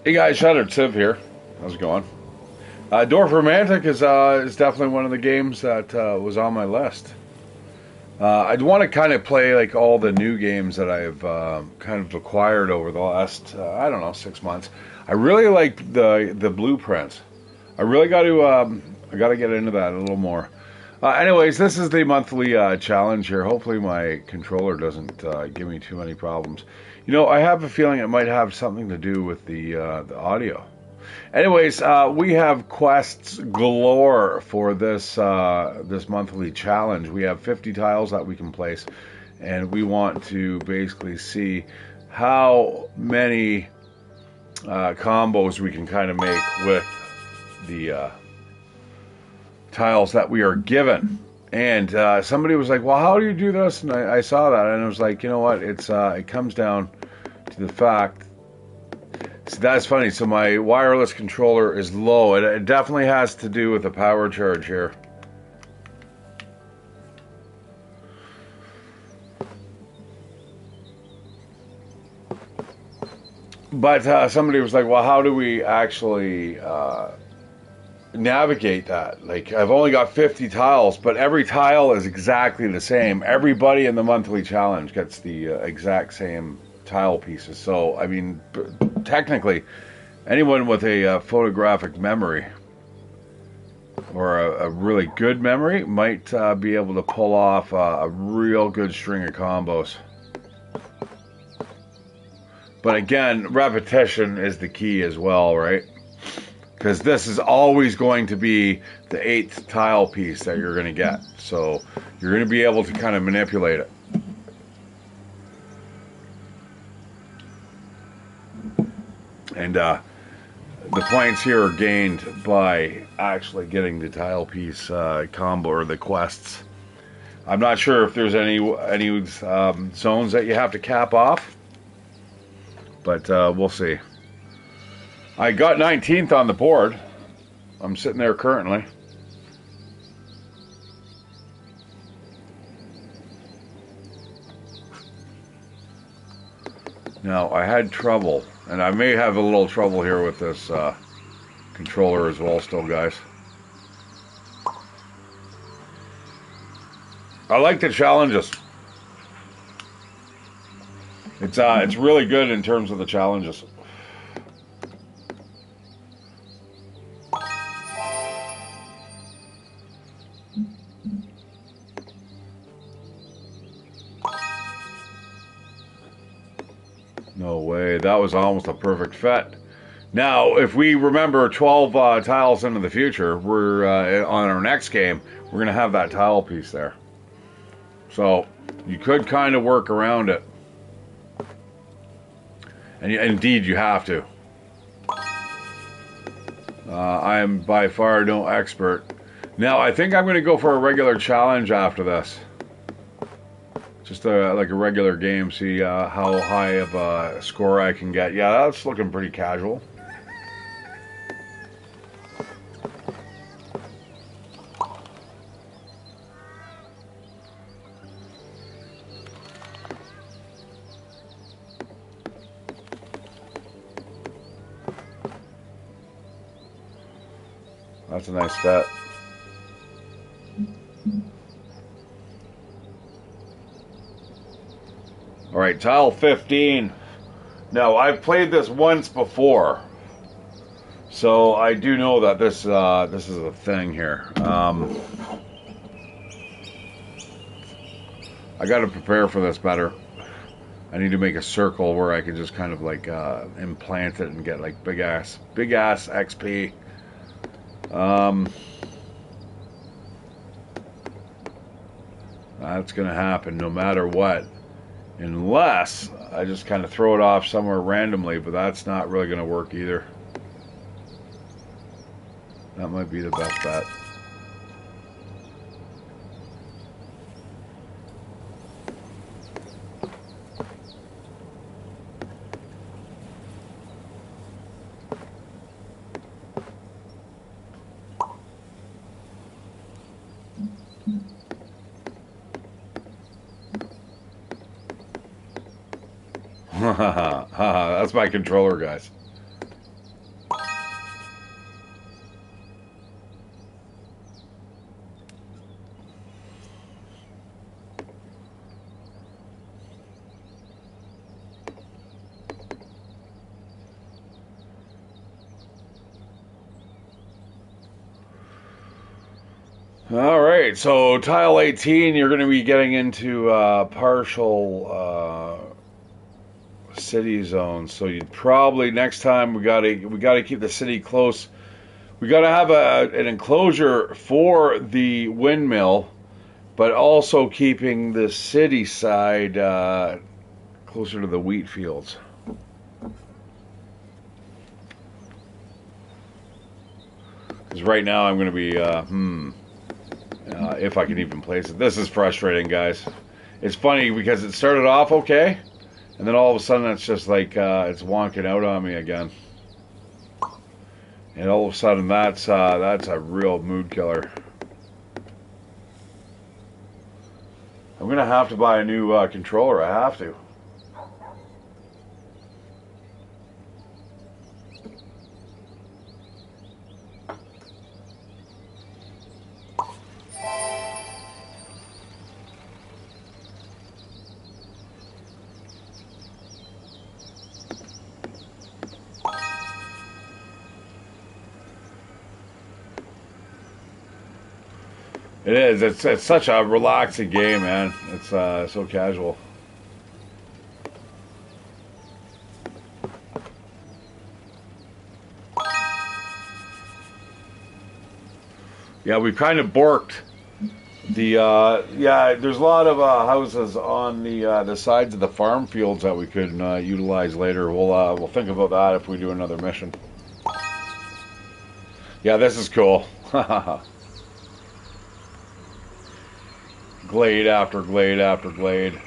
Hey guys, Shutter Civ here. How's it going? Dorfromantik is definitely one of the games that was on my list. I'd want to kind of play like all the new games that I've kind of acquired over the last I don't know 6 months. I really like the blueprints. I got to get into that a little more. Anyways, this is the monthly challenge here. Hopefully, my controller doesn't give me too many problems. You know, I have a feeling it might have something to do with the audio. Anyways, we have quests galore for this monthly challenge. We have 50 tiles that we can place, and we want to basically see how many combos we can kind of make with the tiles that we are given. And somebody was like, "Well, how do you do this?" And I saw that, and I was like, "You know what? It comes down to the fact." So that's funny. So my wireless controller is low. It definitely has to do with the power charge here. But somebody was like, "Well, how do we actually navigate that? Like, I've only got 50 tiles, but every tile is exactly the same. Everybody in the monthly challenge gets the exact same tile pieces. So, I mean, technically, anyone with a photographic memory or a really good memory might be able to pull off a real good string of combos. But again, repetition is the key as well, right? Because this is always going to be the 8th tile piece that you're going to get. So you're going to be able to kind of manipulate it. And the points here are gained by actually getting the tile piece combo or the quests. I'm not sure if there's any zones that you have to cap off, but we'll see. I got 19th on the board. I'm sitting there currently. Now, I had trouble, and I may have a little trouble here with this controller as well still, guys. I like the challenges. It's really good in terms of the challenges. No way, that was almost a perfect fit. Now, if we remember 12 tiles into the future, we're on our next game, we're going to have that tile piece there. So, you could kind of work around it. And indeed, you have to. I am by far no expert. Now, I think I'm going to go for a regular challenge after this. Just like a regular game, see how high of a score I can get. Yeah, that's looking pretty casual. That's a nice bet. All right, tile 15. Now, I've played this once before, so I do know that this is a thing here. I got to prepare for this better. I need to make a circle where I can just kind of like implant it and get like big ass XP. That's gonna happen no matter what. Unless I just kind of throw it off somewhere randomly, but that's not really going to work either. That might be the best bet. That's my controller, guys. All right, so tile 18, you're going to be getting into partial city zones. So you'd probably next time we gotta keep the city close. We gotta have an enclosure for the windmill, but also keeping the city side closer to the wheat fields. Because right now I'm going to be if I can even place it. This is frustrating, guys. It's funny because it started off okay, and then all of a sudden it's just like it's wonking out on me again. And all of a sudden that's a real mood killer. I'm gonna have to buy a new controller. I have to. It is. It's such a relaxing game, man. It's so casual. Yeah, we kind of borked the. Yeah, there's a lot of houses on the sides of the farm fields that we could utilize later. We'll think about that if we do another mission. Yeah, this is cool. Glade after glade after glade.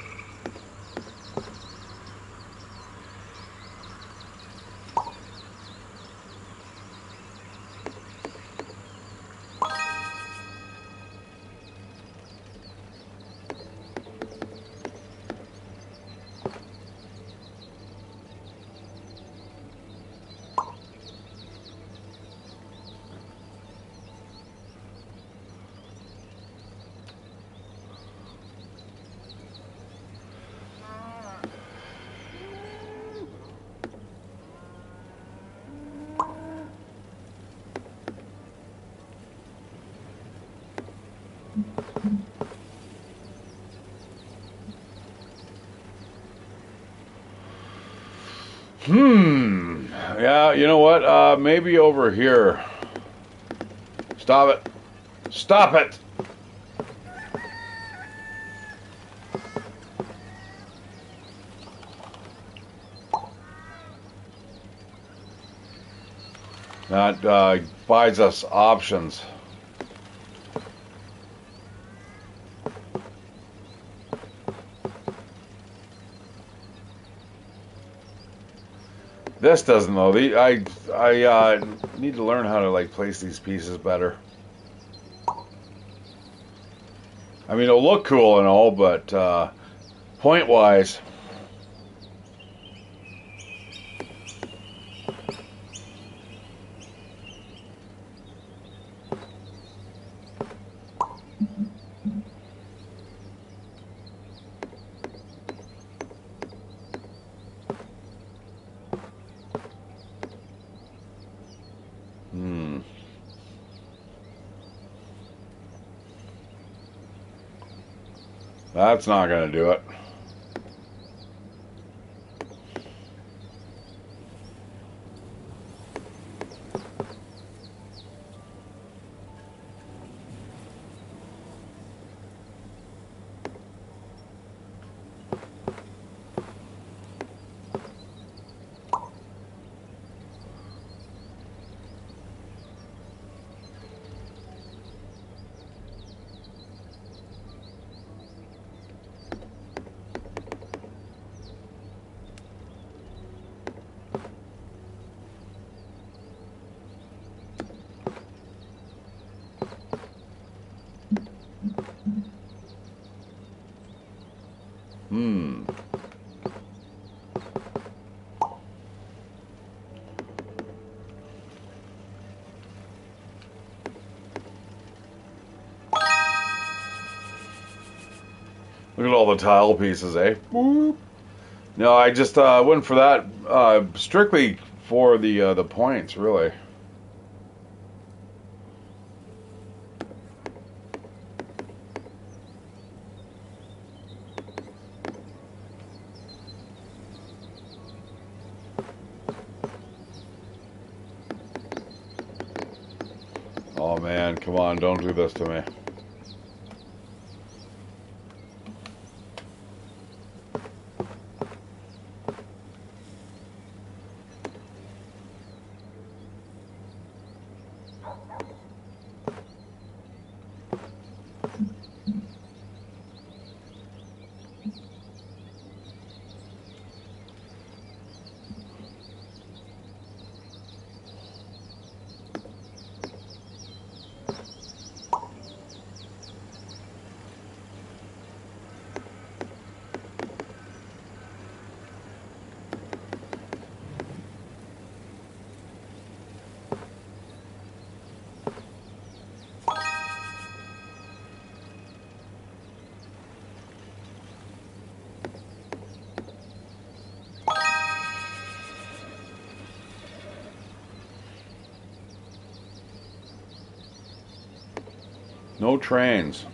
Yeah, you know what? Maybe over here. Stop it. Stop it! That buys us options. This doesn't though. I need to learn how to like place these pieces better. I mean, it'll look cool and all, but point wise. That's not going to do it. Look at all the tile pieces, eh? Boop. No, I just went for that strictly for the points, really. Oh man, come on, don't do this to me. No trains.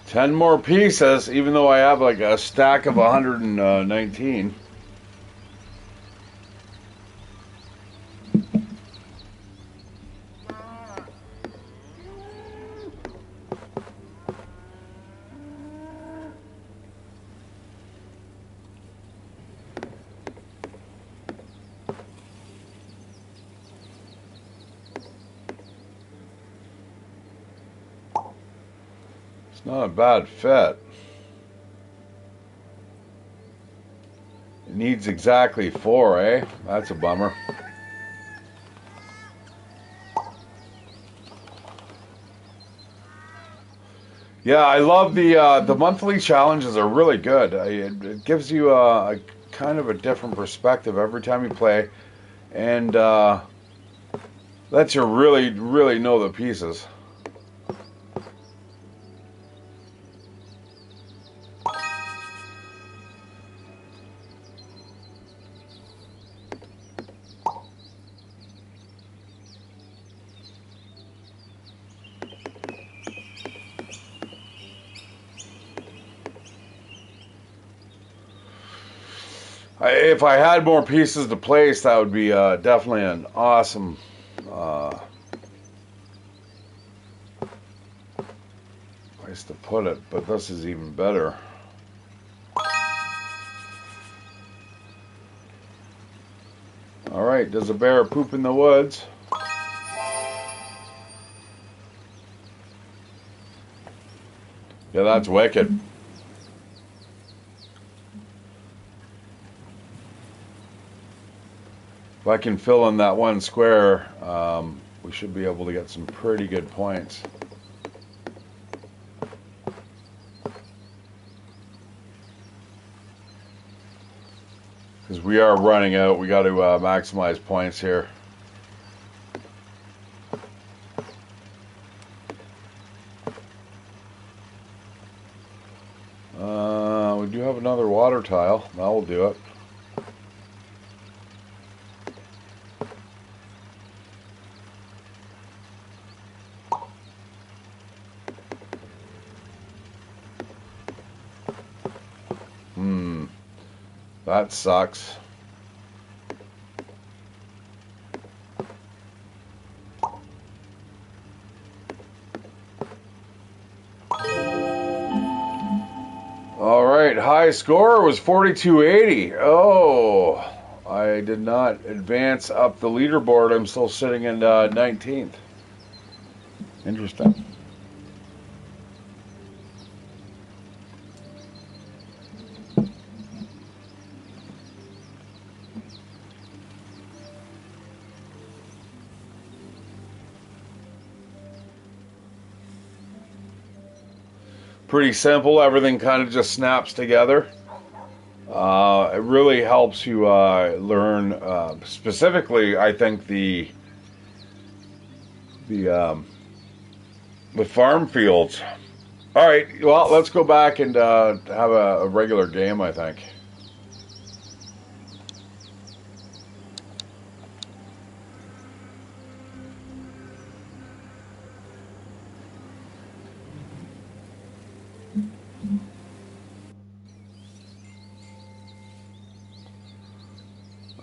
Ten more pieces, even though I have like a stack of 119. Not a bad fit. It needs exactly 4, eh? That's a bummer. Yeah, I love the monthly challenges are really good. It gives you a kind of a different perspective every time you play, and lets you really know the pieces. If I had more pieces to place, that would be definitely an awesome place to put it, but this is even better. Alright, does a bear poop in the woods? Yeah, that's wicked. If I can fill in that one square, we should be able to get some pretty good points. Because we are running out, we got to maximize points here. We do have another water tile. That will do it. That sucks. Alright, high score was 4280. Oh, I did not advance up the leaderboard. I'm still sitting in 19th. Interesting. Pretty simple. Everything kind of just snaps together. It really helps you learn specifically, I think, the The farm fields. All right, well, let's go back and have a regular game, I think.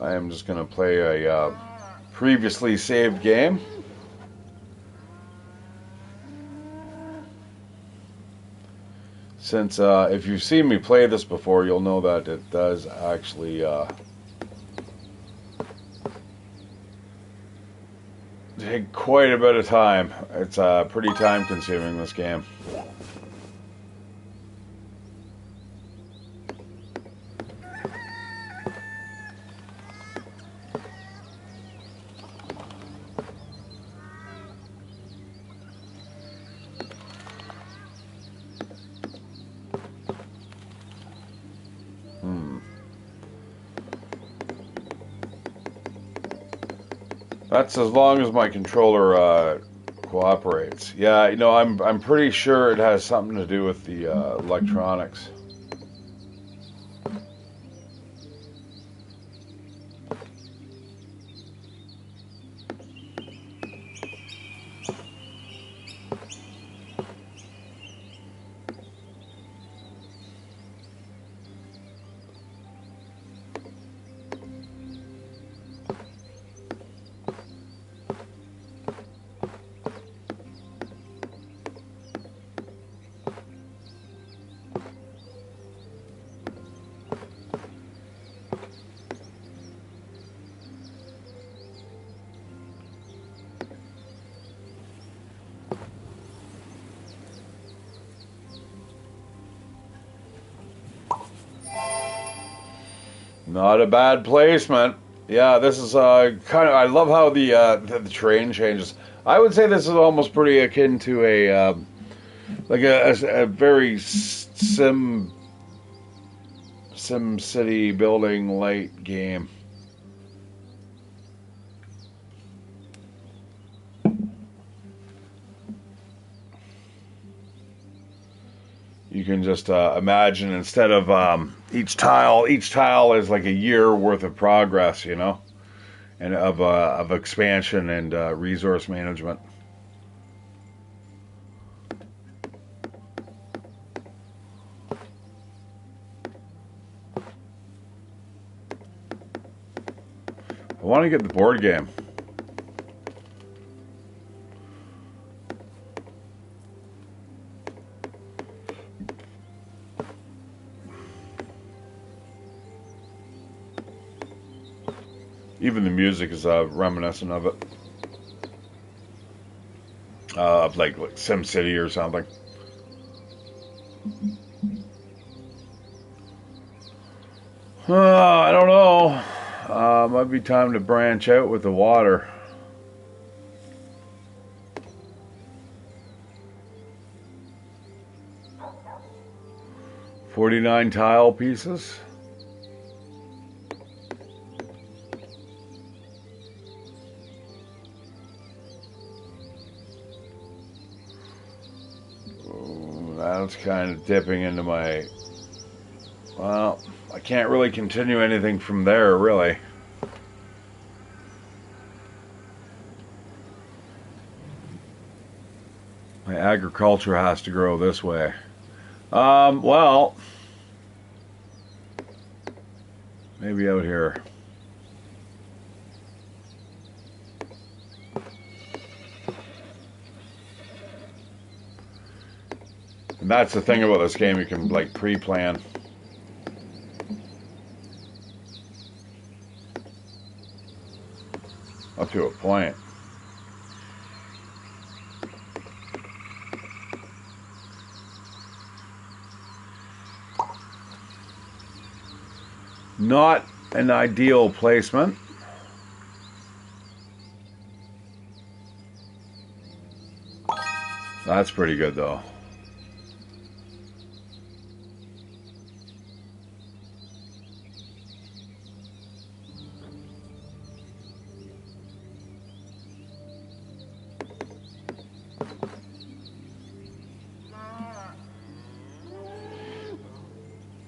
I am just going to play a previously saved game. Since if you've seen me play this before, you'll know that it does actually take quite a bit of time. It's pretty time consuming, this game. That's as long as my controller cooperates. Yeah, you know, I'm pretty sure it has something to do with the electronics. Not a bad placement. Yeah, this is kind of. I love how the terrain changes. I would say this is almost pretty akin to a like a very sim city building light game. You can just imagine, instead of each tile is like a year worth of progress, you know, and of expansion and resource management. I want to get the board game. Even the music is reminiscent of it, of like Sim City or something. I don't know. Might be time to branch out with the water. $49 tile pieces. That's kind of dipping into my... Well, I can't really continue anything from there, really. My agriculture has to grow this way. Well, maybe out here. And that's the thing about this game, you can like pre-plan. Up to a point. Not an ideal placement. That's pretty good though.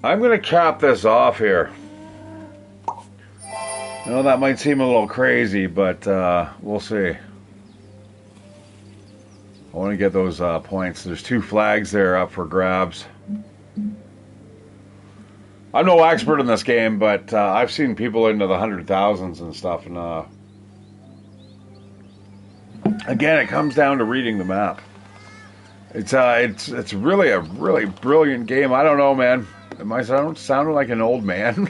I'm going to cap this off here. I know that might seem a little crazy, but we'll see. I want to get those points. There's 2 flags there up for grabs. I'm no expert in this game, but I've seen people into the 100,000s and stuff. And again, it comes down to reading the map. It's really a really brilliant game. I don't know, man. Am I sounding like an old man?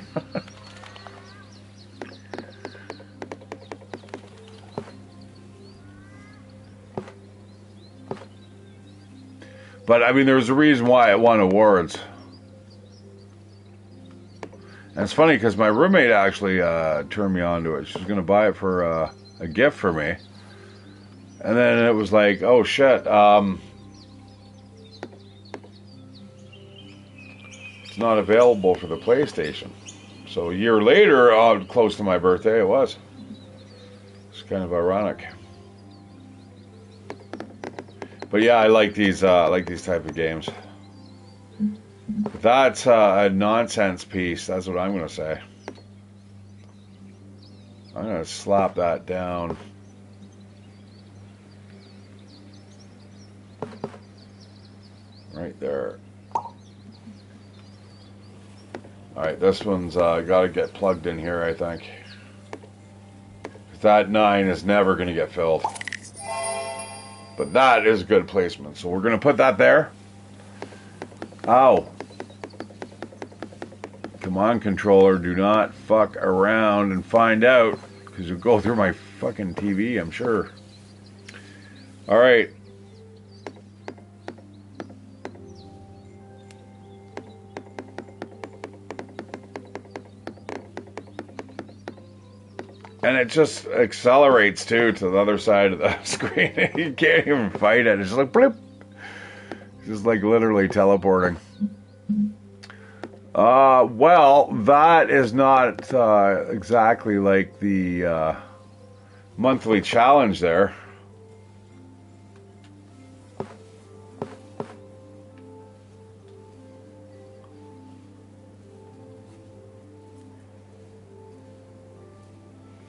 But I mean, there's a reason why it won awards. And it's funny because my roommate actually turned me on to it. She was going to buy it for a gift for me. And then it was like, oh shit, it's not available for the PlayStation. So a year later, close to my birthday, it was. It's kind of ironic. But yeah, I like these type of games. But that's a nonsense piece. That's what I'm going to say. I'm going to slap that down. Right there. Alright, this one's got to get plugged in here, I think. That 9 is never going to get filled. But that is good placement. So we're going to put that there. Ow. Come on, controller. Do not fuck around and find out. Because you'll go through my fucking TV, I'm sure. Alright. And it just accelerates, too, to the other side of the screen. You can't even fight it. It's just like, bloop. It's just like literally teleporting. Well, that is not exactly like the monthly challenge there.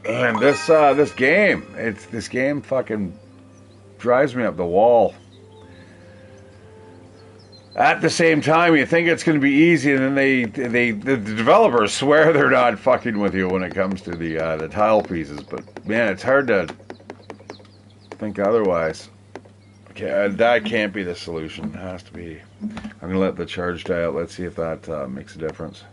And this game fucking drives me up the wall. At the same time, you think it's going to be easy, and then the developers swear they're not fucking with you when it comes to the tile pieces. But man, it's hard to think otherwise. Okay, that can't be the solution. It has to be. I'm going to let the charge die out. Let's see if that makes a difference.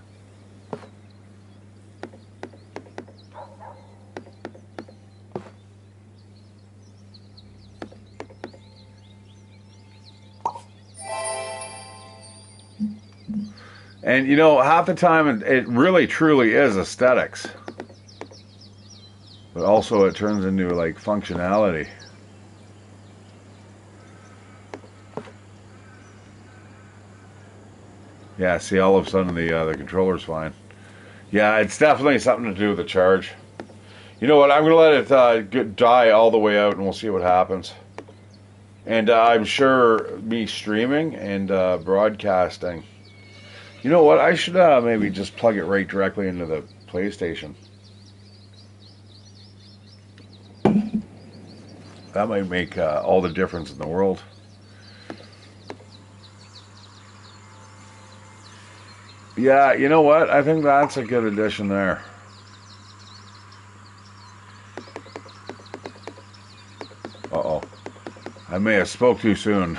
And you know, half the time it really truly is aesthetics. But also it turns into like functionality. Yeah, see, all of a sudden the controller's fine. Yeah, it's definitely something to do with the charge. You know what, I'm going to let it die all the way out and we'll see what happens. And I'm sure me streaming and broadcasting. You know what? I should maybe just plug it right directly into the PlayStation. That might make all the difference in the world. Yeah, you know what? I think that's a good addition there. Uh-oh. I may have spoke too soon.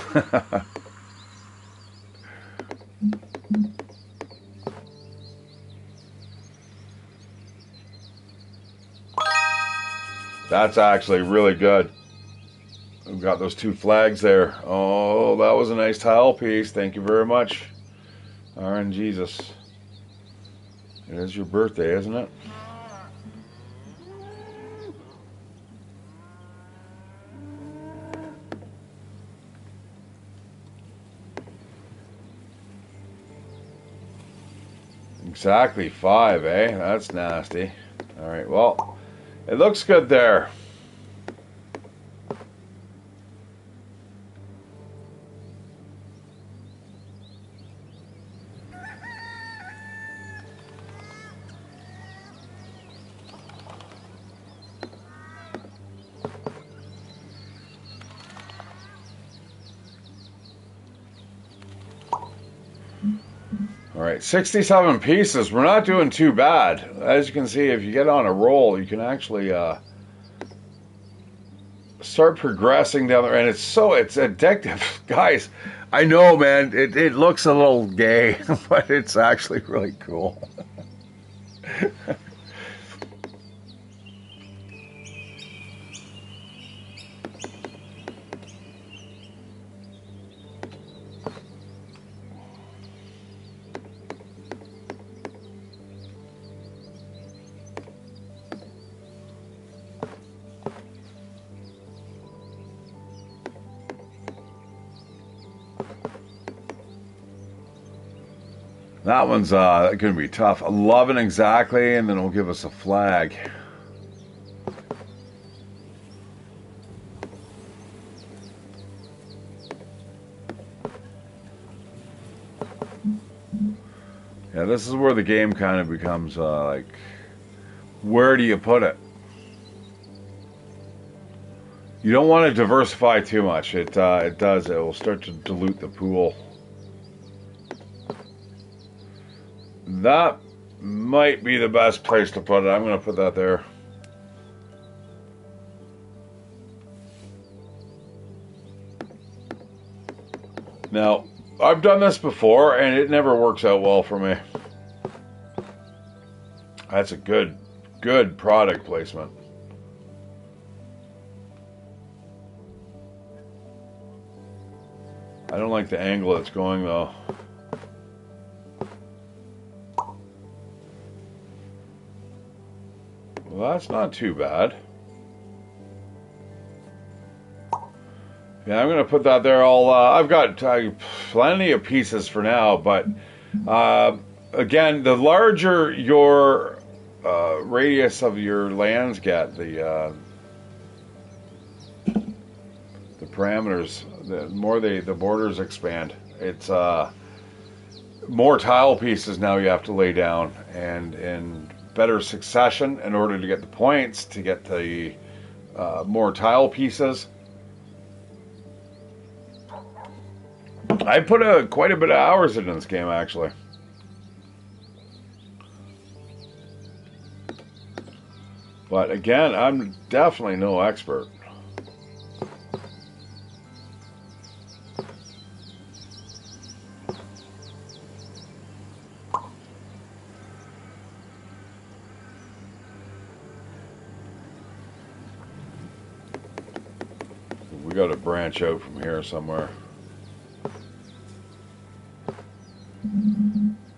That's actually really good. We've got those 2 flags there. Oh, that was a nice tile piece. Thank you very much. RNGesus. It is your birthday, isn't it? Exactly 5, eh? That's nasty. Alright, well, it looks good there. right, 67 pieces. We're not doing too bad. As you can see, if you get on a roll, you can actually start progressing down there, and it's addictive. Guys, I know, man, it looks a little gay, but it's actually really cool. That one's going to be tough. 11 exactly, and then it'll give us a flag. Yeah, this is where the game kind of becomes like, where do you put it? You don't want to diversify too much. It does. It will start to dilute the pool. That might be the best place to put it. I'm going to put that there. Now, I've done this before, and it never works out well for me. That's a good product placement. I don't like the angle it's going, though. Well, that's not too bad. Yeah, I'm going to put that there. I've got plenty of pieces for now, but again, the larger your radius of your lands get, the parameters, the more the borders expand. It's more tile pieces now you have to lay down, and in better succession in order to get the points, to get the more tile pieces. I put quite a bit of hours into this game, actually. But again, I'm definitely no expert. We got to branch out from here somewhere.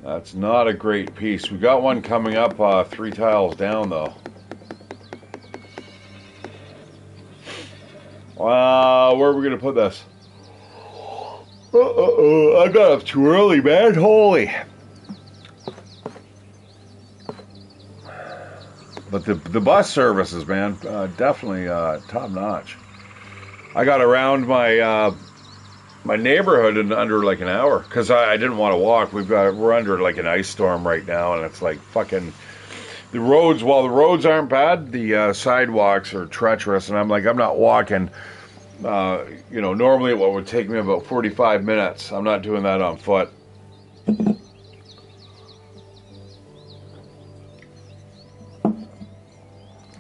That's not a great piece. We got one coming up 3 tiles down, though. Where are we going to put this? I got up too early, man. Holy. But the bus services, man, definitely top notch. I got around my my neighborhood in under like an hour because I didn't want to walk. We're under like an ice storm right now, and it's like fucking the roads. While the roads aren't bad, the sidewalks are treacherous, and I'm not walking. You know, normally what would take me about 45 minutes, I'm not doing that on foot.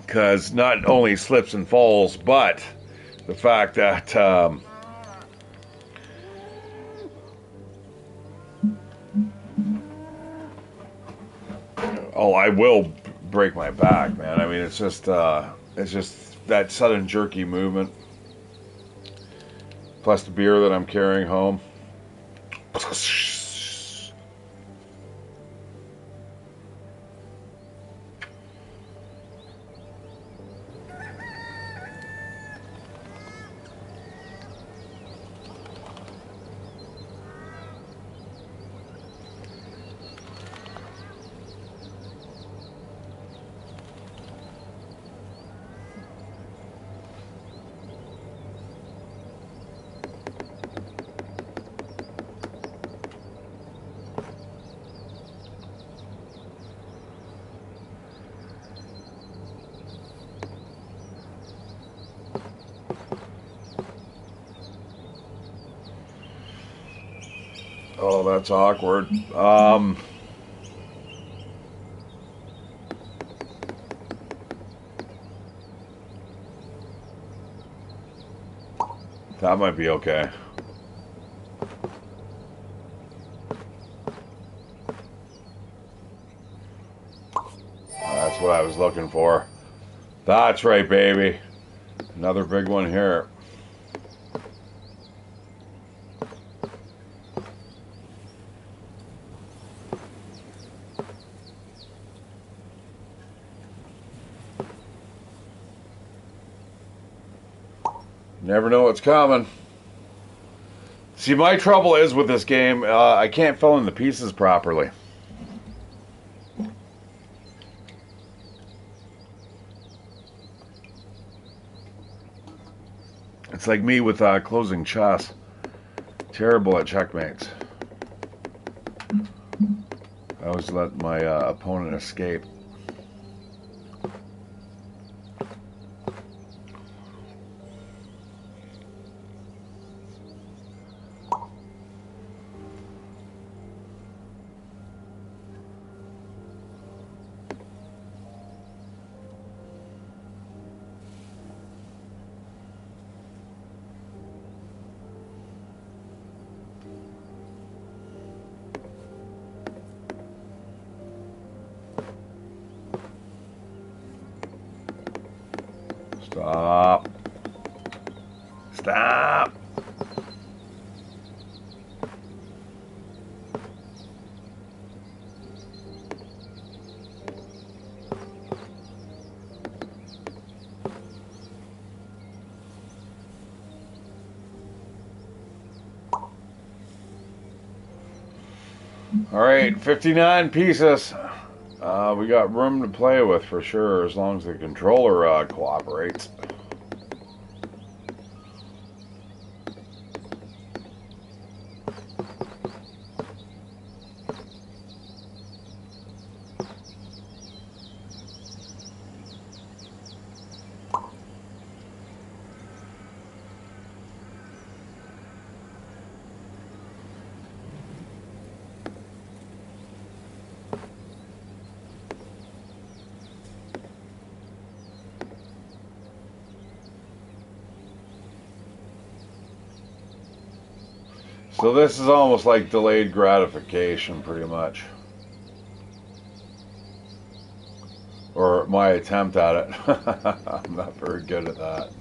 Because not only slips and falls, but the fact that I will break my back, man. I mean, it's just that sudden jerky movement. Plus the beer that I'm carrying home. Oh, that's awkward. That might be okay. That's what I was looking for. That's right, baby. Another big one here. Never know what's coming. See, my trouble is with this game, I can't fill in the pieces properly. It's like me with closing chess. Terrible at checkmates. I always let my opponent escape. Stop. Stop. All right, 59 pieces. We got room to play with for sure, as long as the controller cooperates. So this is almost like delayed gratification, pretty much. Or my attempt at it. I'm not very good at that.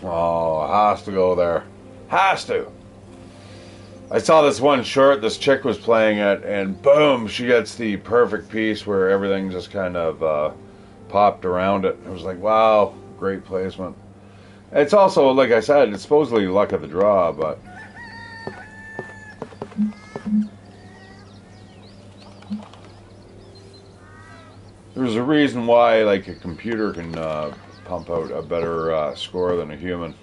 Oh, has to go there. Has to. I saw this one short this chick was playing it, and boom, she gets the perfect piece where everything just kind of popped around it. I was like, wow, great placement. It's also, like I said, it's supposedly luck of the draw, but there's a reason why, like, a computer can pump out a better score than a human.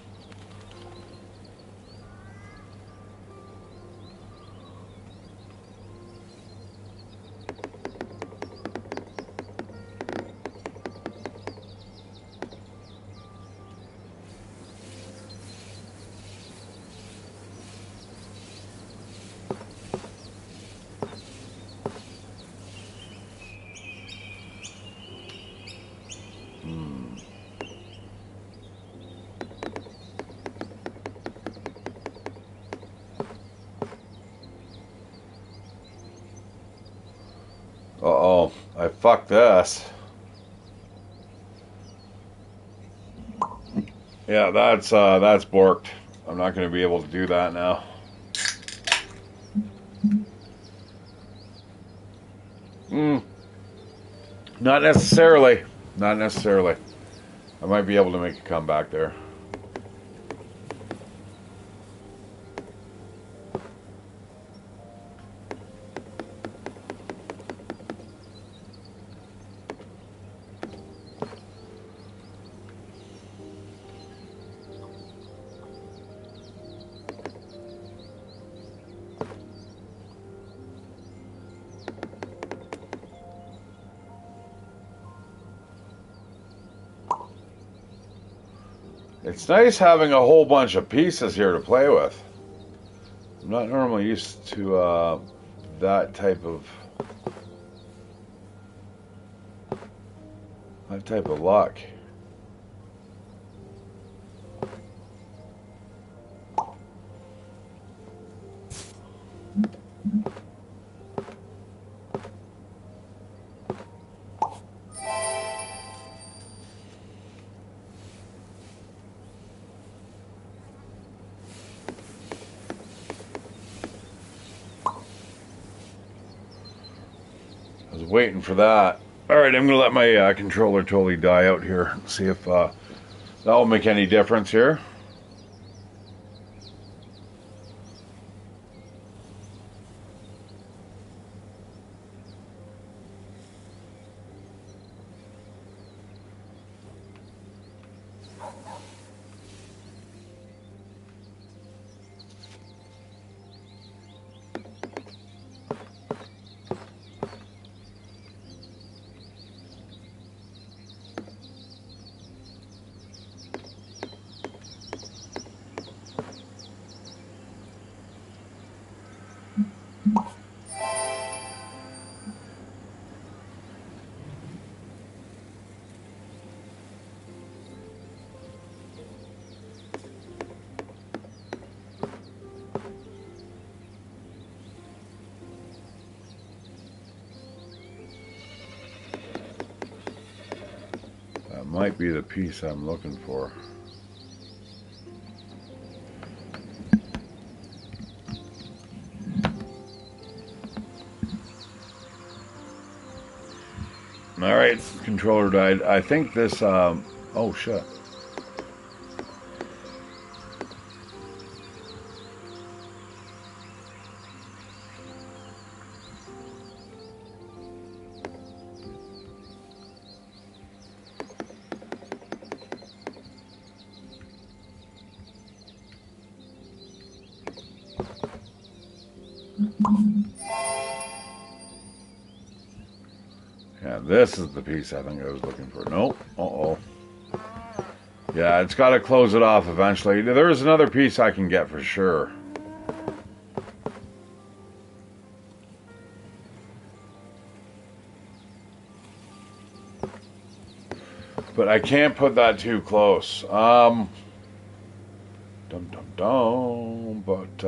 Uh-oh, I fucked this. Yeah, that's borked. I'm not going to be able to do that now. Not necessarily. Not necessarily. I might be able to make a comeback there. It's nice having a whole bunch of pieces here to play with. I'm not normally used to that type of luck. I was waiting for that. Alright, I'm going to let my controller totally die out here. See if that will make any difference here. That might be the piece I'm looking for. Alright, controller died. I think this, oh shit. Yeah, this is the piece I think I was looking for. Nope. Uh-oh. Yeah, it's got to close it off eventually. There is another piece I can get for sure. But I can't put that too close. Dum dum dum. But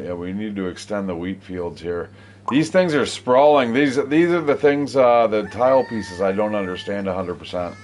yeah, we need to extend the wheat fields here. These things are sprawling. These are the things, the tile pieces I don't understand 100%.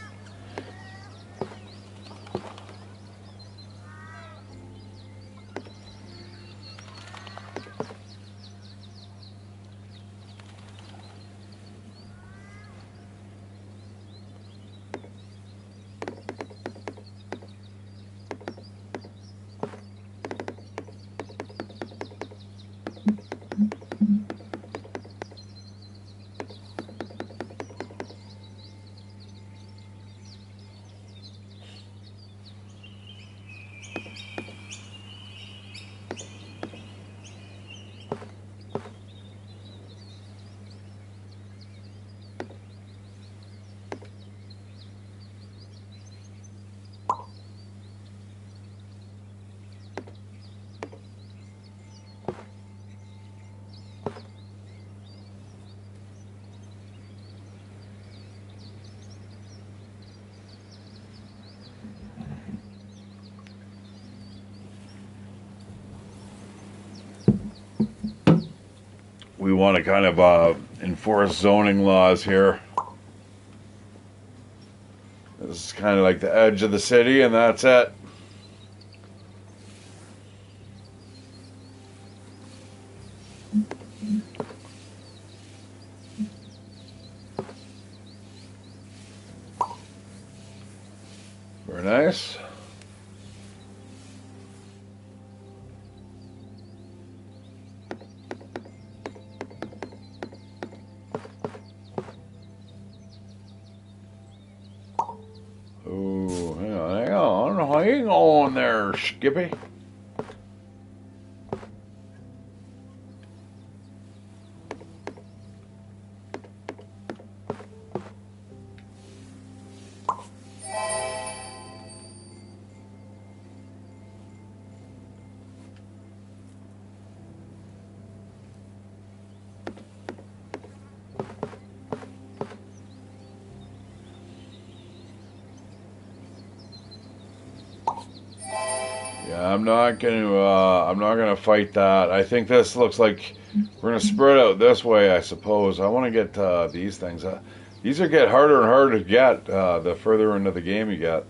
We want to kind of enforce zoning laws here. This is kind of like the edge of the city, and that's it. Very nice. Oh, hang on. Hang on there, Skippy. Yeah, I'm not gonna fight that. I think this looks like we're gonna spread out this way, I suppose. I want to get these things. These are get harder and harder to get the further into the game you get.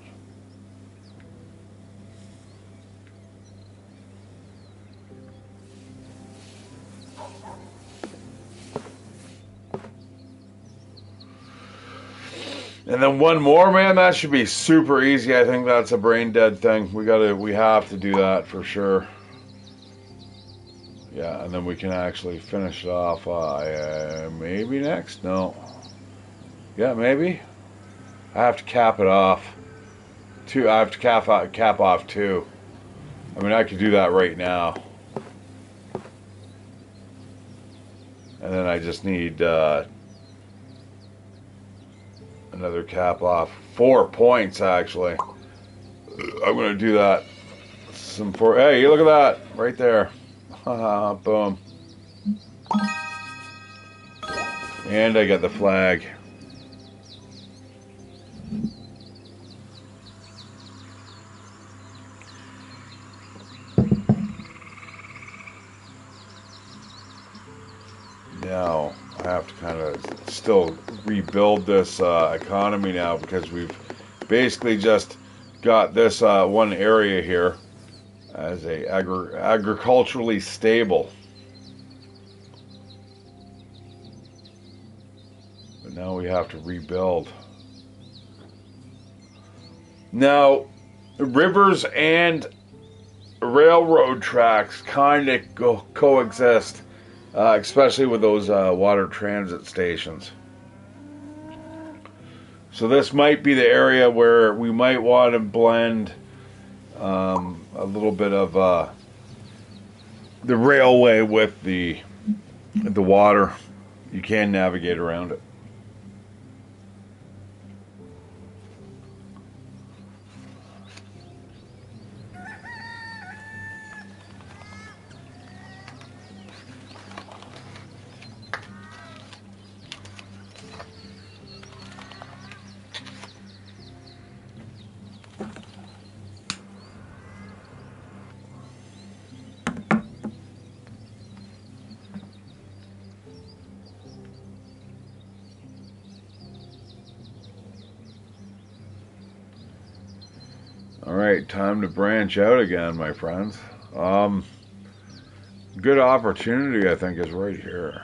And then one more, man. That should be super easy. I think that's a brain dead thing. We have to do that for sure. Yeah, and then we can actually finish it off. Maybe next? No. Yeah, maybe. I have to cap it off. Two. I have to cap off two. I mean, I could do that right now. And then I just need another cap off. 4 points, actually. I'm going to do that. Hey, look at that. Right there. Boom. And I got the flag. Now, I have to kind of still rebuild this economy now because we've basically just got this one area here as agriculturally stable. But now we have to rebuild. Now, rivers and railroad tracks kind of coexist, especially with those water transit stations. So this might be the area where we might want to blend a little bit of the railway with the water. You can navigate around it. Alright, time to branch out again, my friends. Good opportunity, I think, is right here.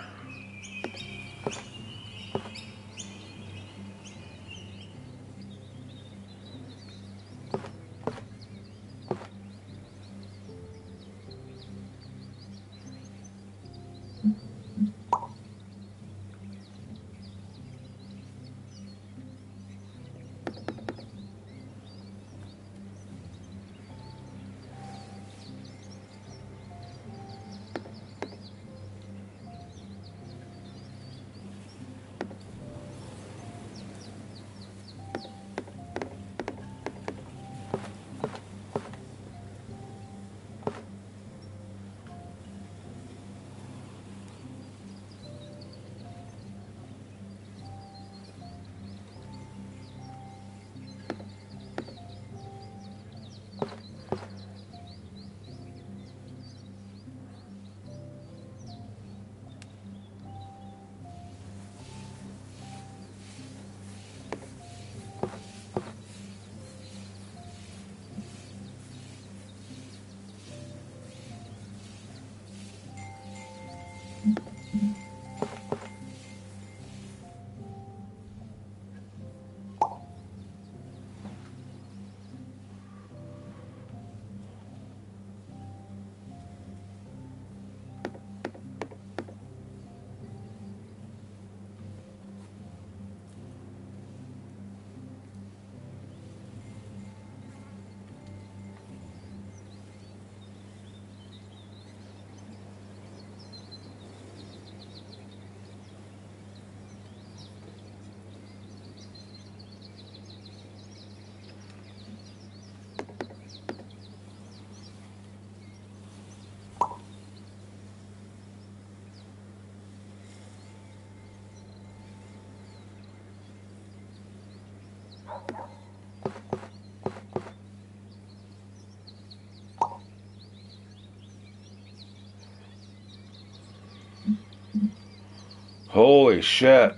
Holy shit.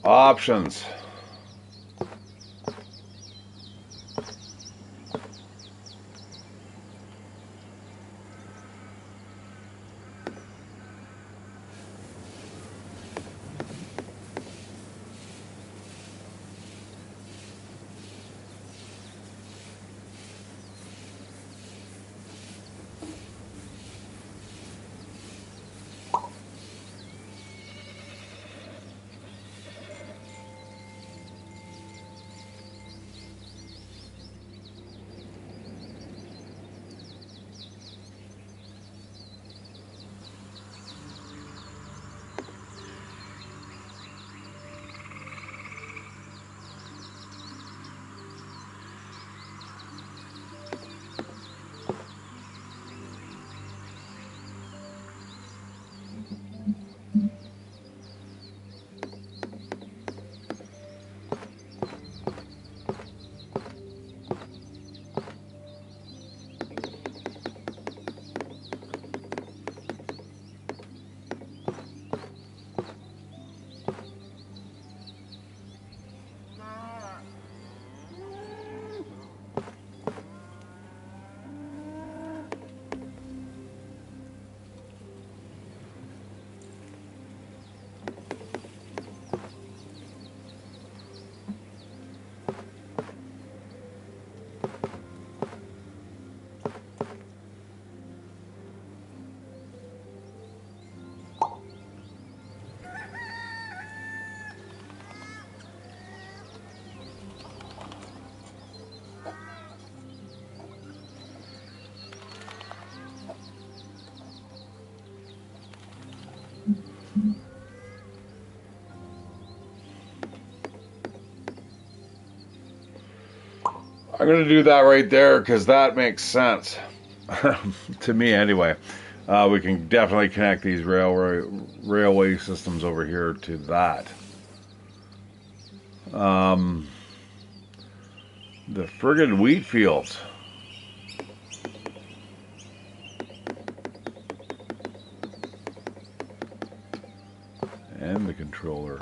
Options. I'm going to do that right there because that makes sense. To me, anyway. We can definitely connect these railway systems over here to that. The friggin' wheat fields. And the controller.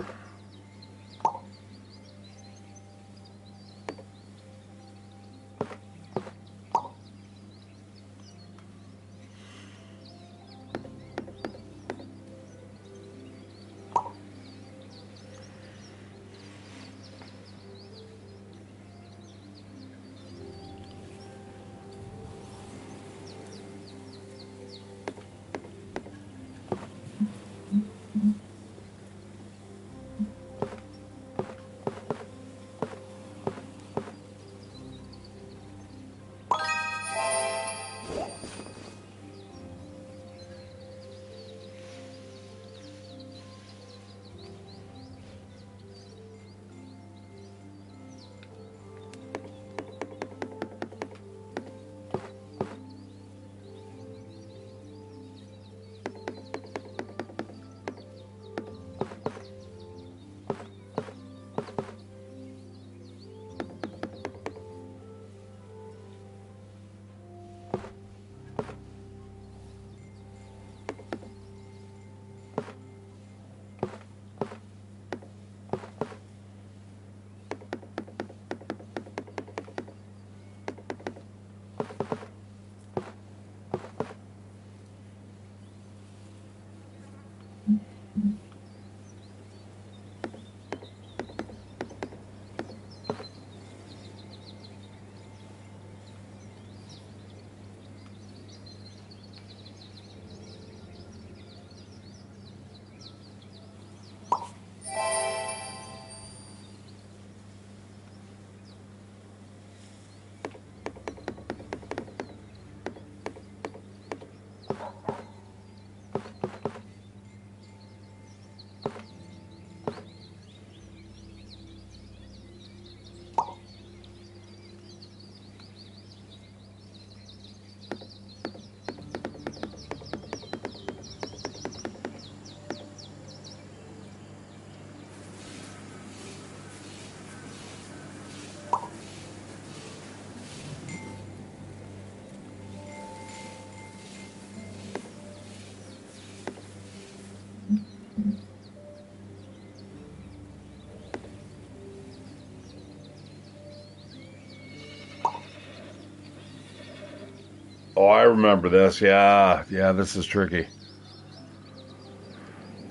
Oh, I remember this. Yeah, yeah, this is tricky.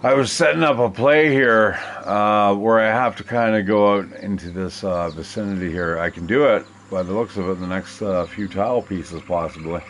I was setting up a play here where I have to kind of go out into this vicinity here. I can do it by the looks of it in the next few tile pieces, possibly.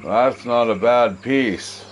That's not a bad piece.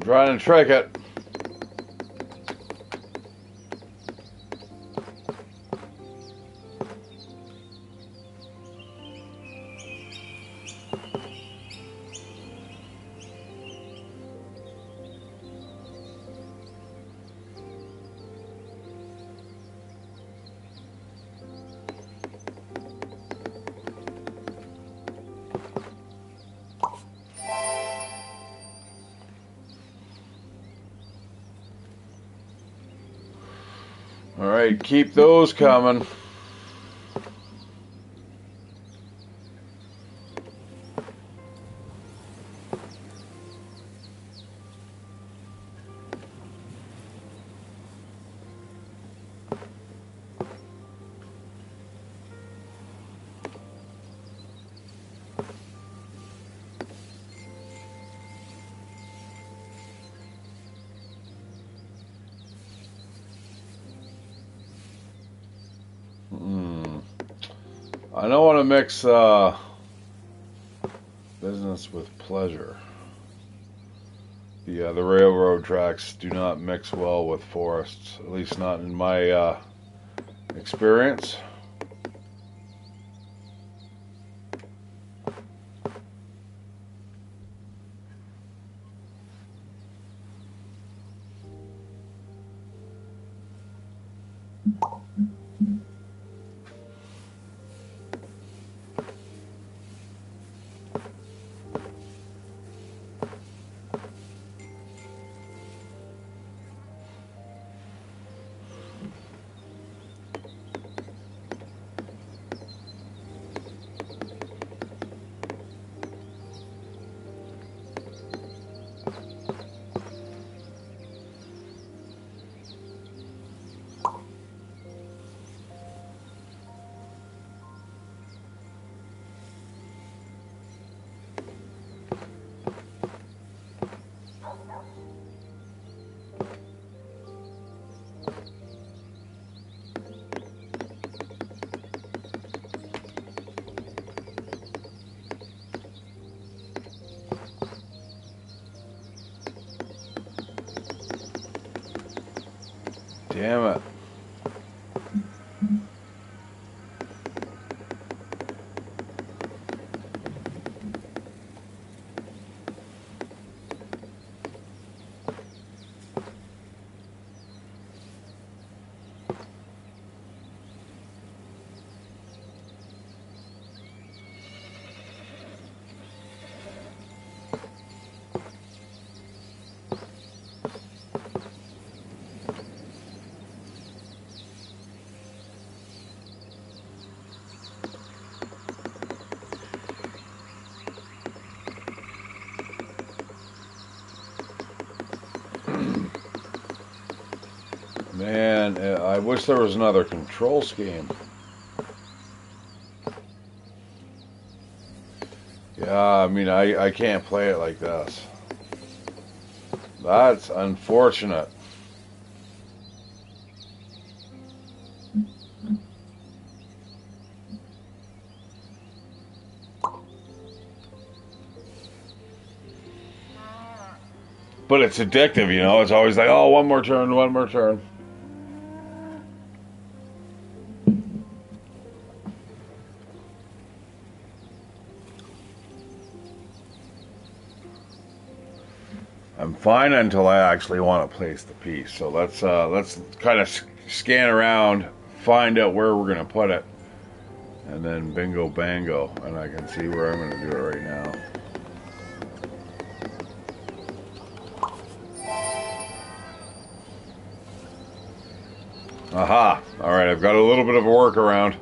trying to trick it. All right, keep those coming. I don't want to mix business with pleasure. The railroad tracks do not mix well with forests, at least not in my experience. Damn it. Man, I wish there was another control scheme. Yeah, I mean, I can't play it like this. That's unfortunate. But it's addictive, you know? It's always like, oh, one more turn, one more turn. I'm fine until I actually want to place the piece. So let's kind of scan around, find out where we're going to put it, and then bingo bango. And I can see where I'm going to do it right now. Aha! All right, I've got a little bit of a workaround.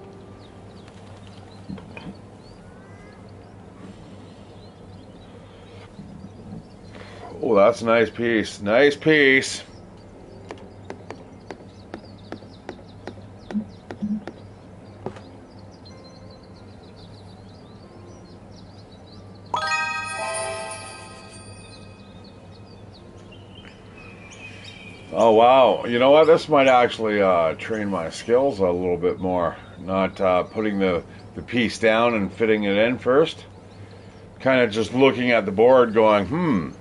Oh, that's a nice piece. Nice piece. Oh, wow. You know what? This might actually train my skills a little bit more. Not putting the piece down and fitting it in first. Kind of just looking at the board going,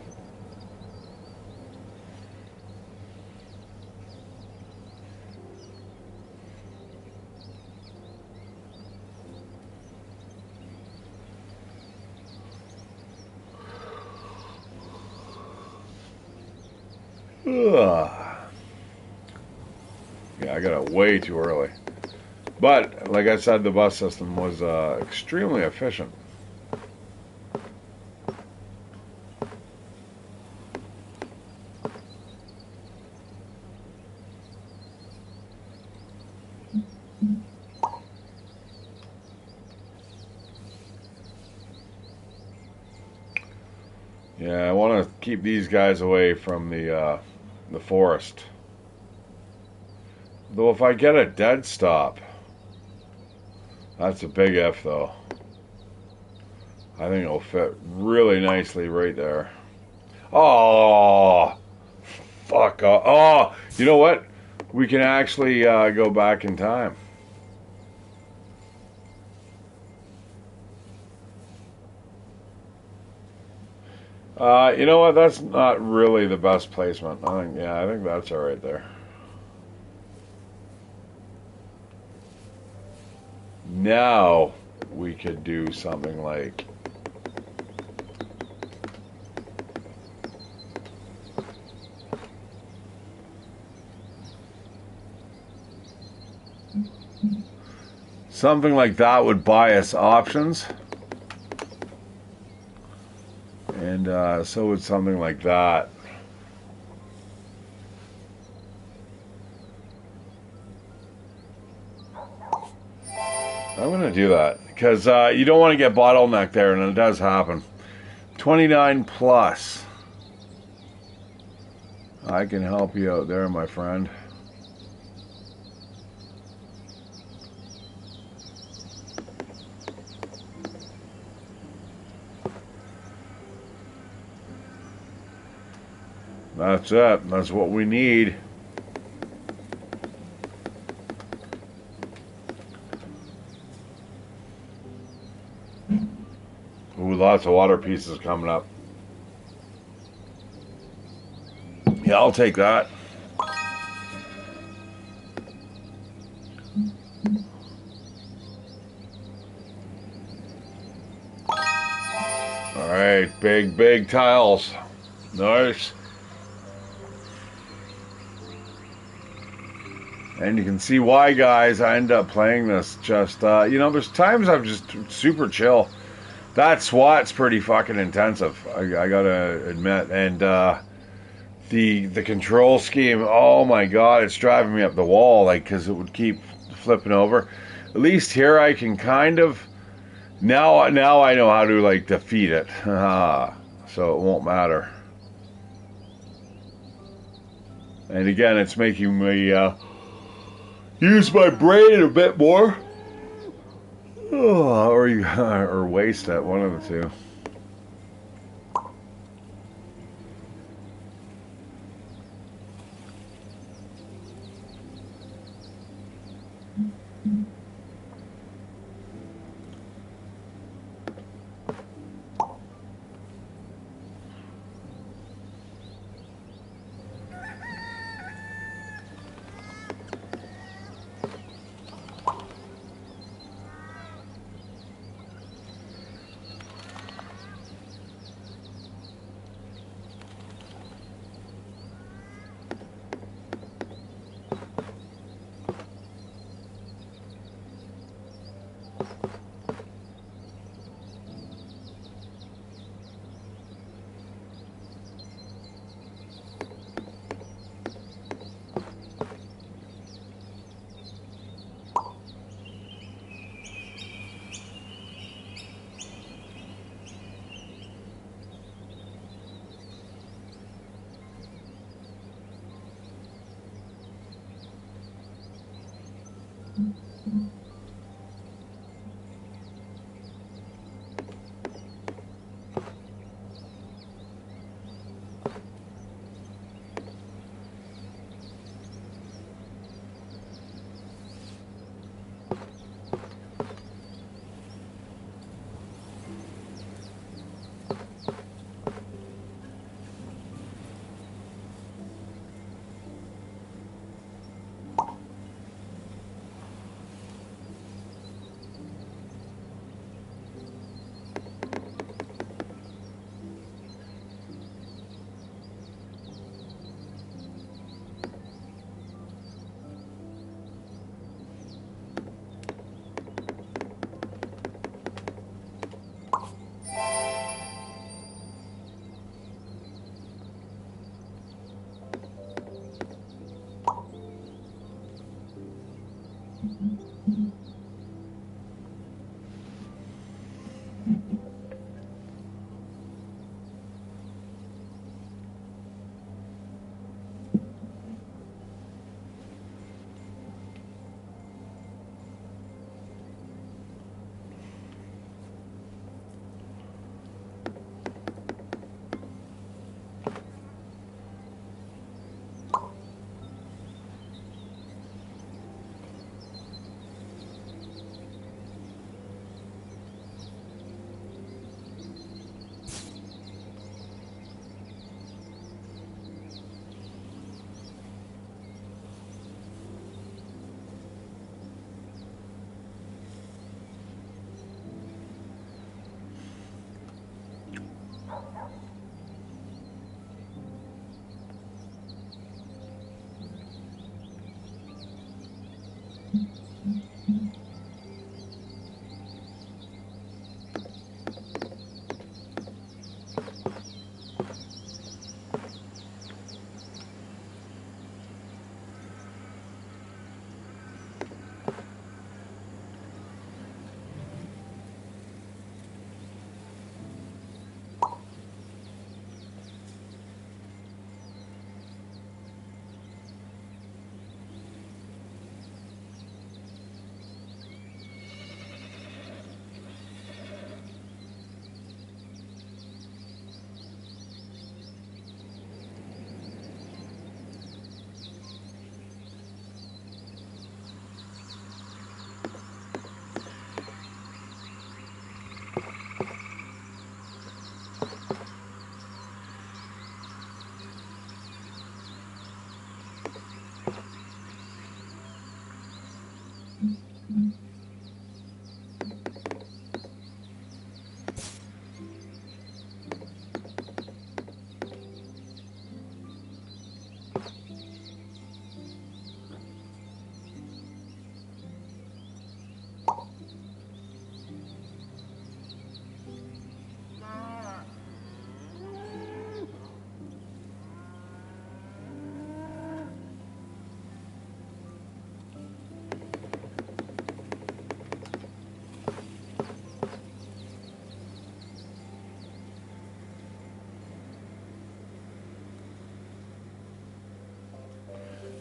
Ugh. Yeah, I got it way too early. But, like I said, the bus system was extremely efficient. Yeah, I want to keep these guys away from the forest. Though if I get a dead stop, that's a big if though. I think it'll fit really nicely right there. Oh, fuck off. Oh, you know what? We can actually go back in time. You know what? That's not really the best placement. I think that's all right there. Now we could do something like that would buy us options. And so would something like that. I'm going to do that because you don't want to get bottlenecked there, and it does happen. 29 plus. I can help you out there, my friend. That's it. That's what we need. Ooh, lots of water pieces coming up. Yeah, I'll take that. All right, big tiles. Nice. And you can see why, guys, I end up playing this just, there's times I'm just super chill. That SWAT's pretty fucking intensive, I gotta admit. And the control scheme, oh my god, it's driving me up the wall, like, because it would keep flipping over. At least here I can kind of, now I know how to, like, defeat it. So it won't matter. And again, it's making me use my brain a bit more, or waste it, one of the two.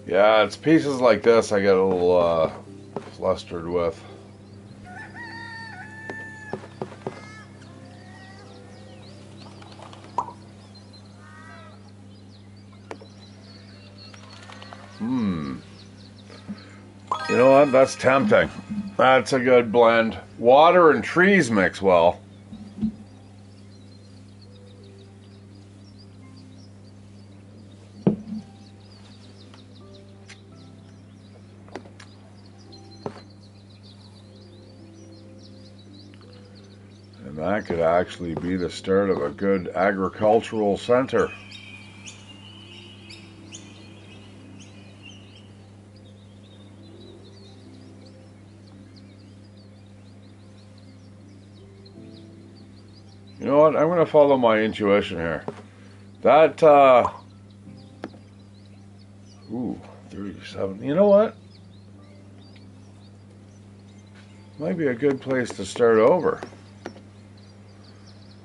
Yeah, it's pieces like this I get a little flustered with. You know what? That's tempting. That's a good blend. Water and trees mix well. And that could actually be the start of a good agricultural center. You know what? I'm going to follow my intuition here. That, ooh, 37. You know what? Might be a good place to start over.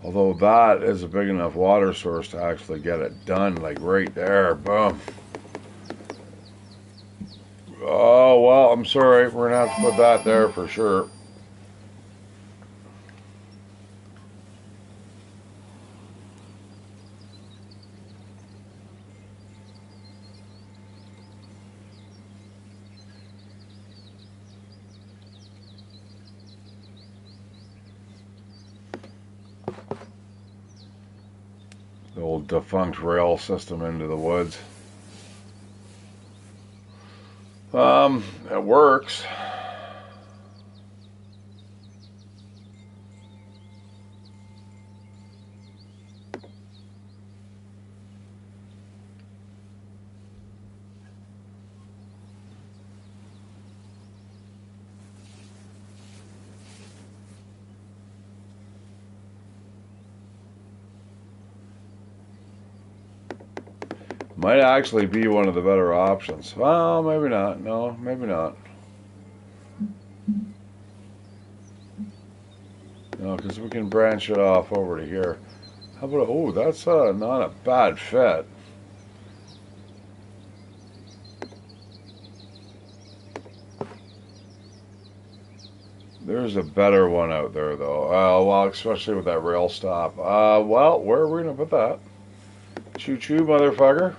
Although that is a big enough water source to actually get it done, like right there. Boom. Oh, well, I'm sorry. We're going to have to put that there for sure. The old defunct rail system into the woods. It works. Might actually be one of the better options. Well, maybe not. No, maybe not. No, because we can branch it off over to here. How about, oh, that's not a bad fit. There's a better one out there, though. Well, especially with that rail stop. Well, where are we going to put that? Choo-choo, motherfucker.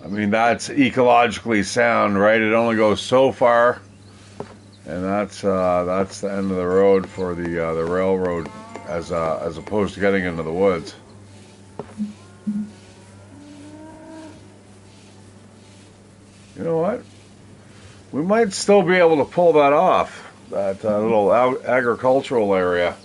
I mean, that's ecologically sound, right? It only goes so far, and that's the end of the road for the railroad, as opposed to getting into the woods. You know what? We might still be able to pull that off. That little agricultural area.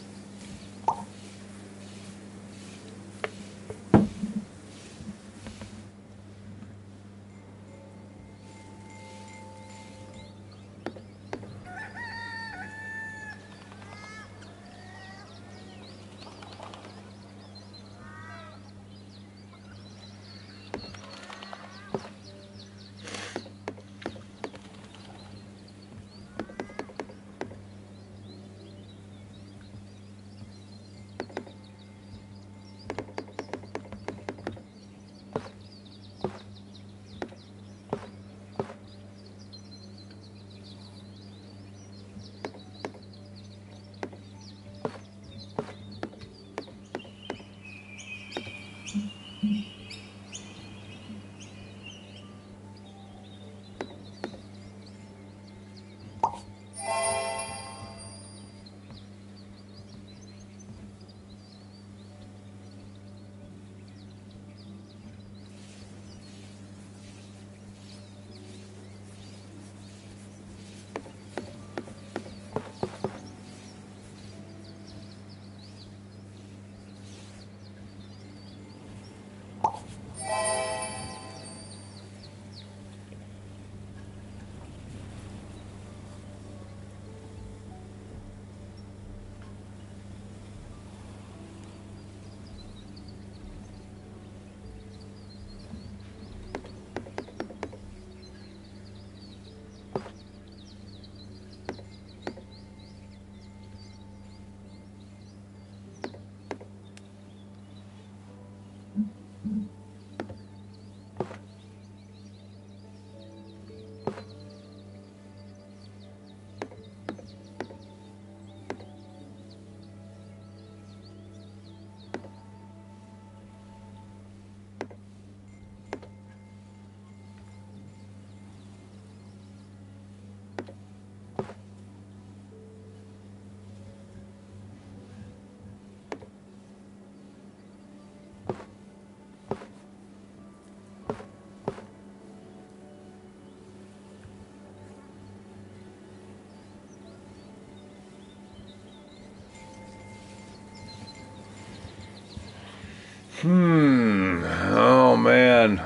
Oh man.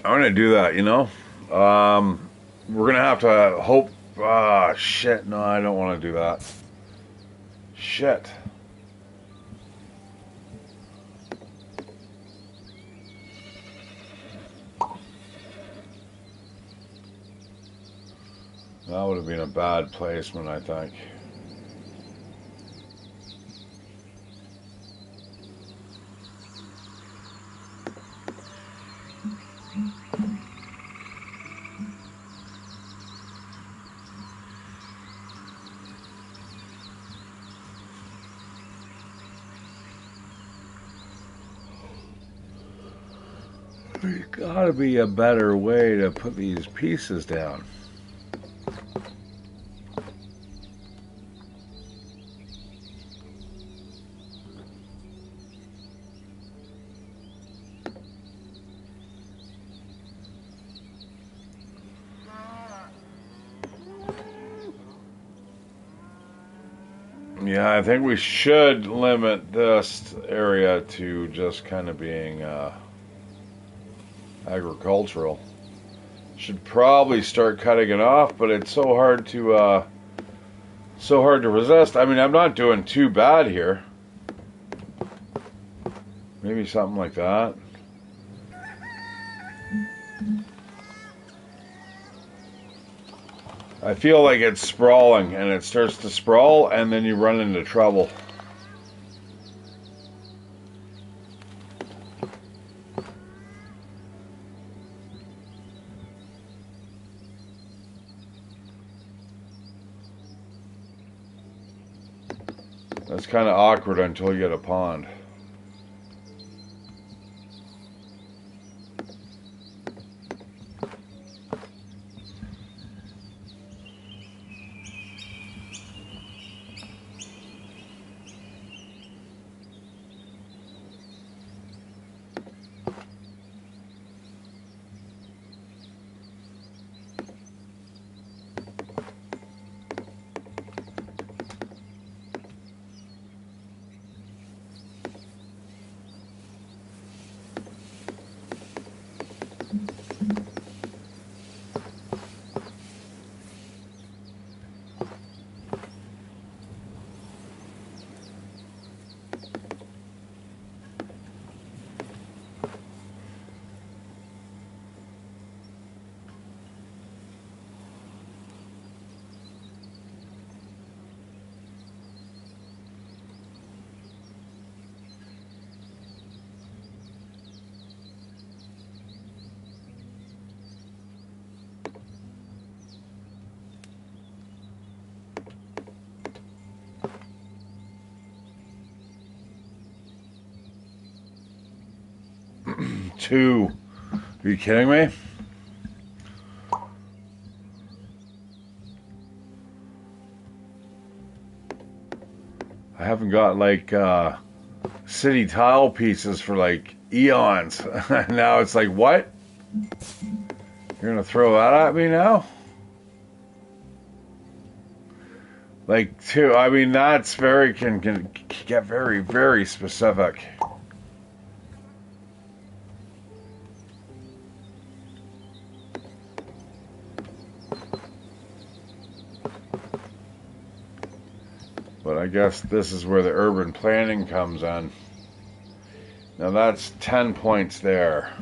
I'm gonna do that, you know. We're gonna have to hope. Ah, shit. No, I don't want to do that. Shit. That would have been a bad placement, I think. There's gotta be a better way to put these pieces down. Yeah, I think we should limit this area to just kind of being agricultural. Should probably start cutting it off, but it's so hard to resist. I mean, I'm not doing too bad here. Maybe something like that. I feel like it's sprawling, and it starts to sprawl, and then you run into trouble. That's kind of awkward until you get a pond. Two. Are you kidding me? I haven't got like city tile pieces for like eons. Now it's like, what? You're gonna throw that at me now? Like two. I mean, that's very can get very, very specific. But I guess this is where the urban planning comes in. Now that's 10 points there.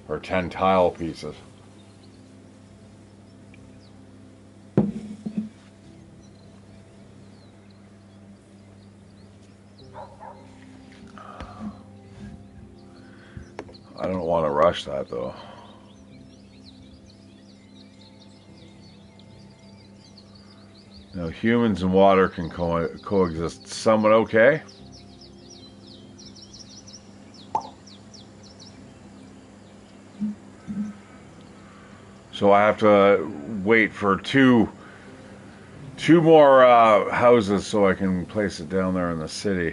Or 10 tile pieces. I don't want to rush that though. You know, humans and water can coexist somewhat okay. So I have to wait for two more houses so I can place it down there in the city.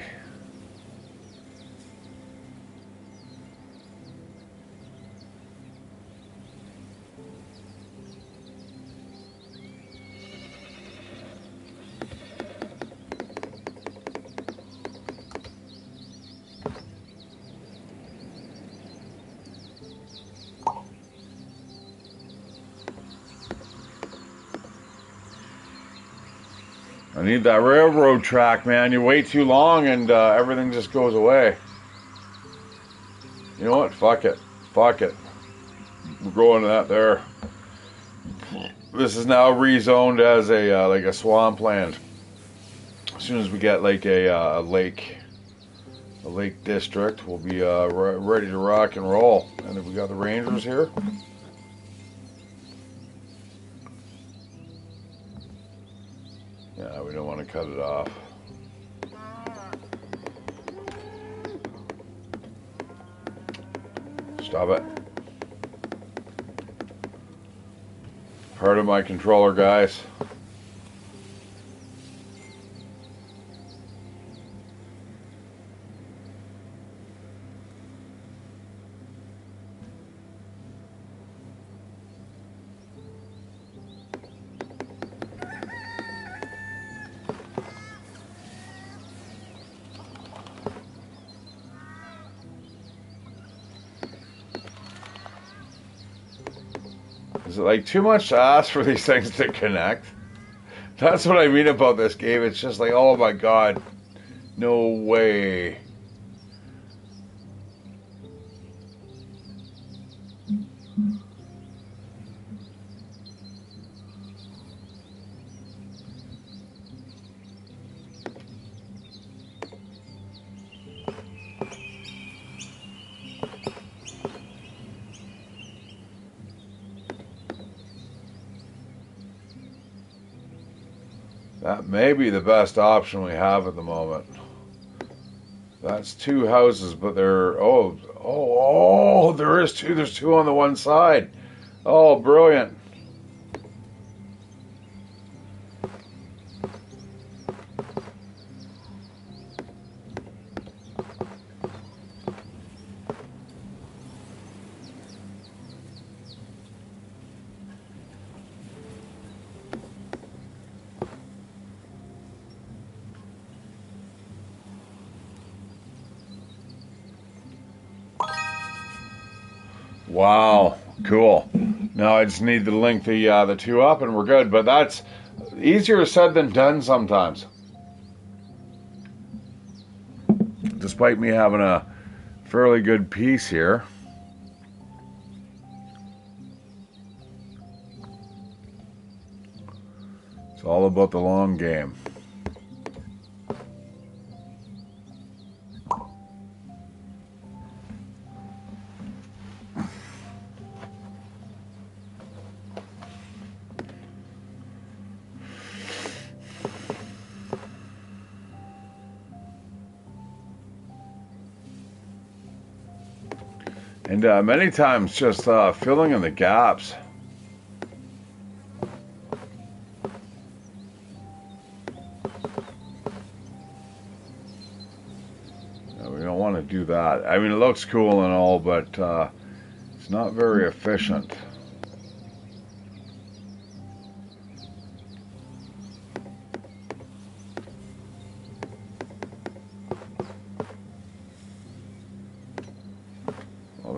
I need that railroad track, man. You wait too long and everything just goes away. You know what? Fuck it. Fuck it. We're going to that there. This is now rezoned as a like a swampland. As soon as we get like a lake district, we'll be ready to rock and roll. And if we got the rangers here. Yeah, we don't want to cut it off. Let's Stop it. Part of my controller, guys. Is it like too much to ask for these things to connect? That's what I mean about this game. It's just like, oh my god, no way. That may be the best option we have at the moment. That's two houses, but there is two. There's two on the one side. Oh, brilliant. Wow, cool. Now I just need to link the two up and we're good, but that's easier said than done sometimes. Despite me having a fairly good piece here. It's all about the long game. And many times just filling in the gaps. No, we don't want to do that. I mean, it looks cool and all, but it's not very efficient.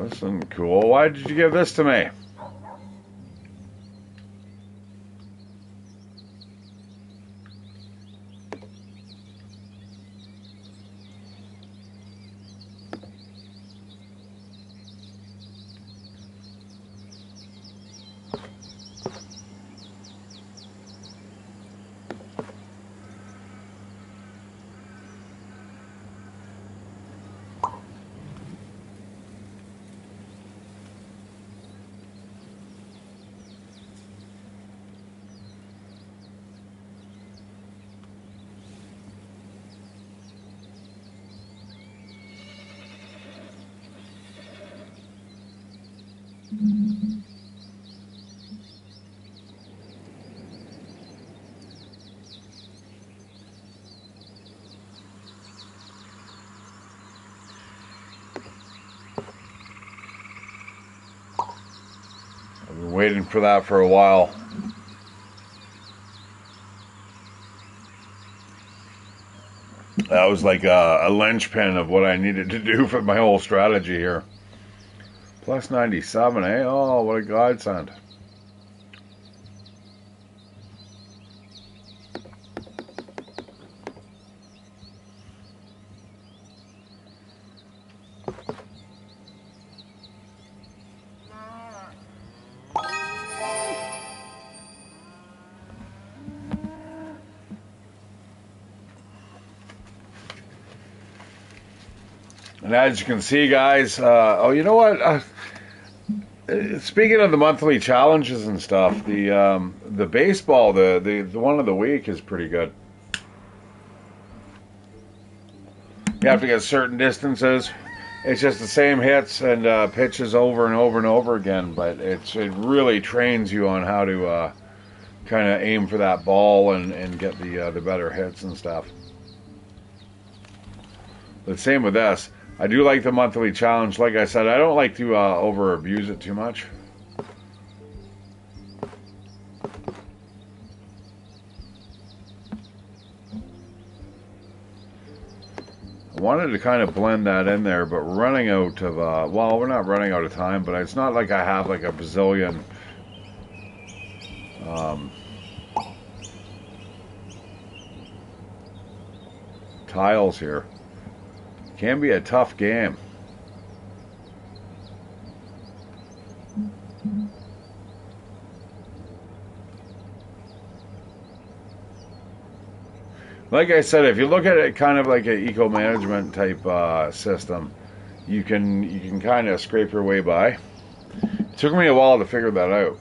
This isn't cool. Why did you give this to me? I've been waiting for that for a while. That was like a linchpin of what I needed to do for my whole strategy here. Plus 97, eh? Oh, what a godsend. And as you can see, guys, oh, you know what? Speaking of the monthly challenges and stuff, the baseball, the one of the week is pretty good. You have to get certain distances. It's just the same hits and pitches over and over and over again, but it really trains you on how to kind of aim for that ball and get the better hits and stuff. But same with this. I do like the monthly challenge. Like I said, I don't like to over abuse it too much. I wanted to kind of blend that in there, but we're running out of, well, we're not running out of time, but it's not like I have like a bazillion tiles here. Can be a tough game. Like I said, if you look at it kind of like an eco-management type system, you can kind of scrape your way by. It took me a while to figure that out.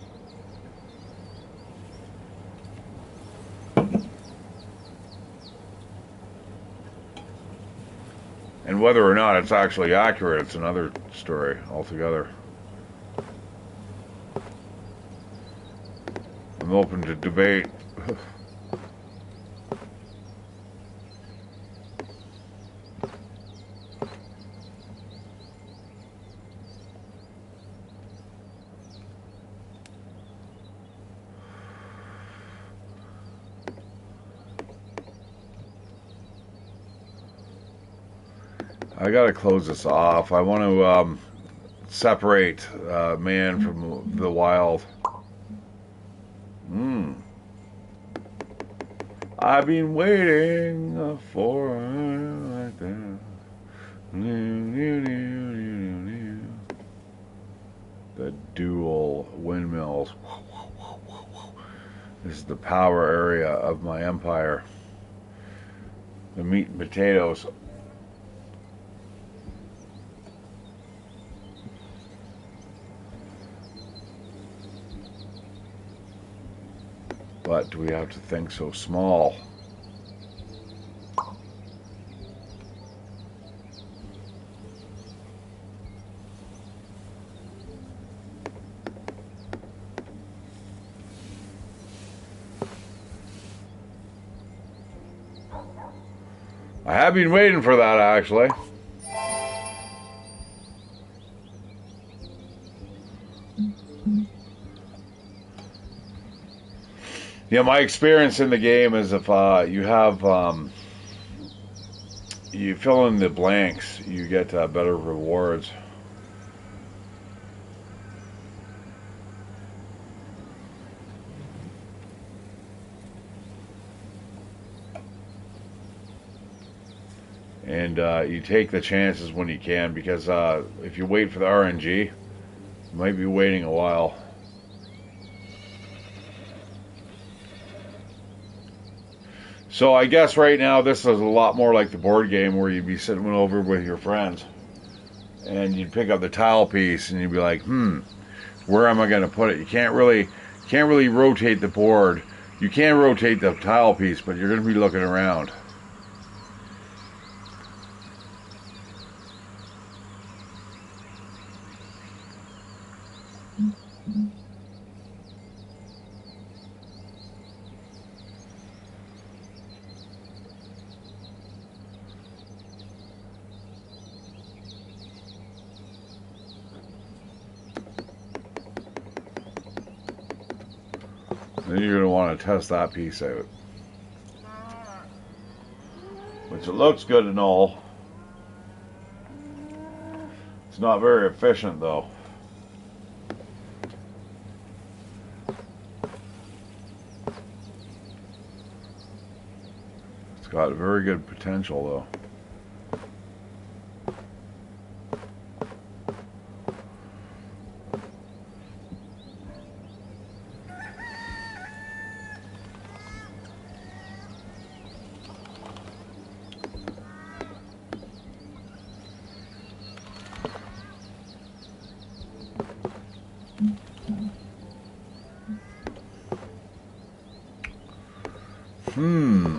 And whether or not it's actually accurate, it's another story altogether. I'm open to debate. I gotta close this off. I want to separate man from the wild. I've been waiting for like that. The dual windmills. This is the power area of my empire. The meat and potatoes. But do we have to think so small? I have been waiting for that, actually. Yeah, my experience in the game is if you have you fill in the blanks, you get better rewards. And you take the chances when you can, because if you wait for the RNG, you might be waiting a while. So I guess right now this is a lot more like the board game where you'd be sitting over with your friends and you'd pick up the tile piece and you'd be like, where am I going to put it? You can't really rotate the board. You can rotate the tile piece, but you're going to be looking around. Then you're going to want to test that piece out. Which it looks good and all. It's not very efficient though. It's got very good potential though.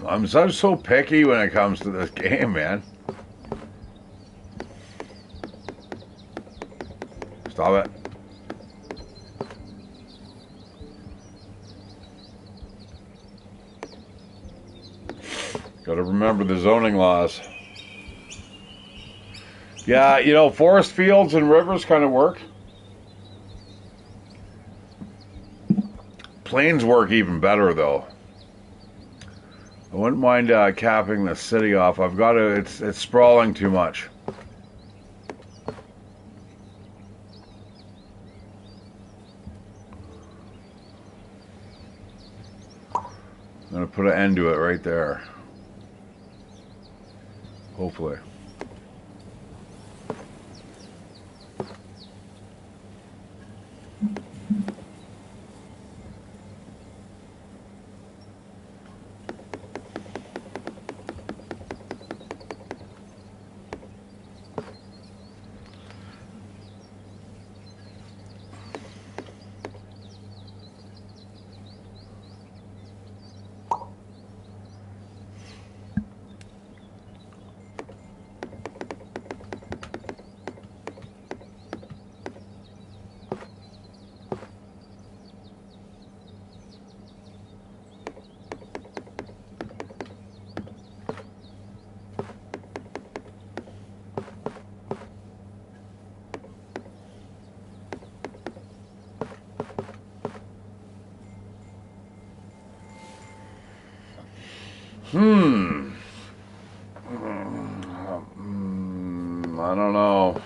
I'm so picky when it comes to this game, man. Stop it. Got to remember the zoning laws. Yeah, you know, forest fields and rivers kind of work. Plains work even better, though. I wouldn't mind capping the city off. I've got to. It's sprawling too much. I'm gonna put an end to it right there. Hopefully. I don't know.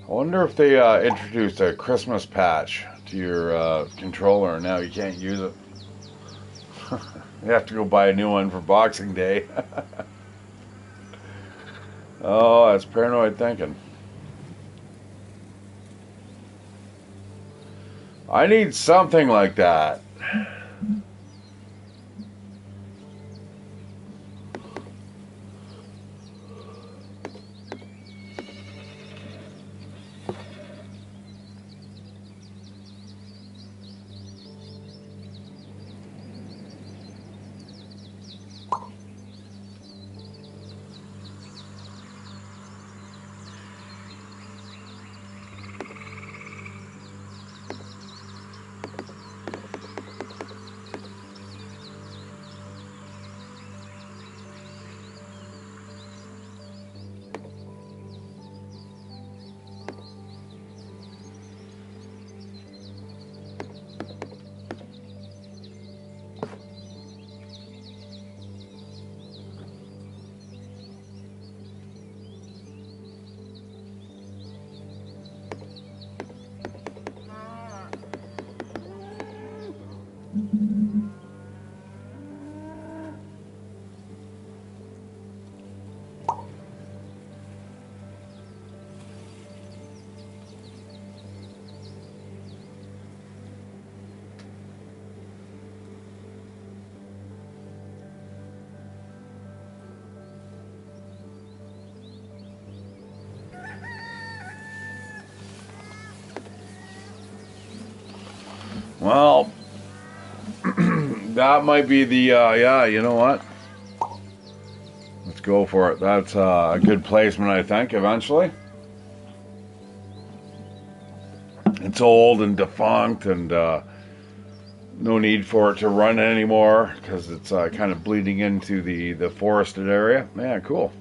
I wonder if they introduced a Christmas patch to your controller and now you can't use it. You have to go buy a new one for Boxing Day. Oh, that's paranoid thinking. I need something like that. Well, that might be the, yeah, you know what? Let's go for it. That's a good placement, I think, eventually. It's old and defunct and no need for it to run anymore because it's kind of bleeding into the forested area. Yeah, cool.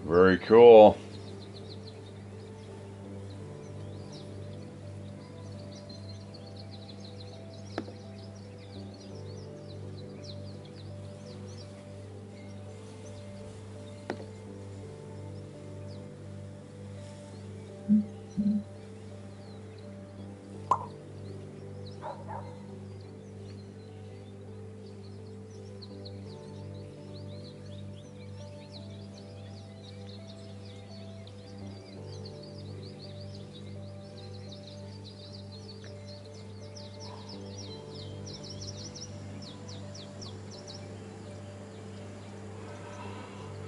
Very cool.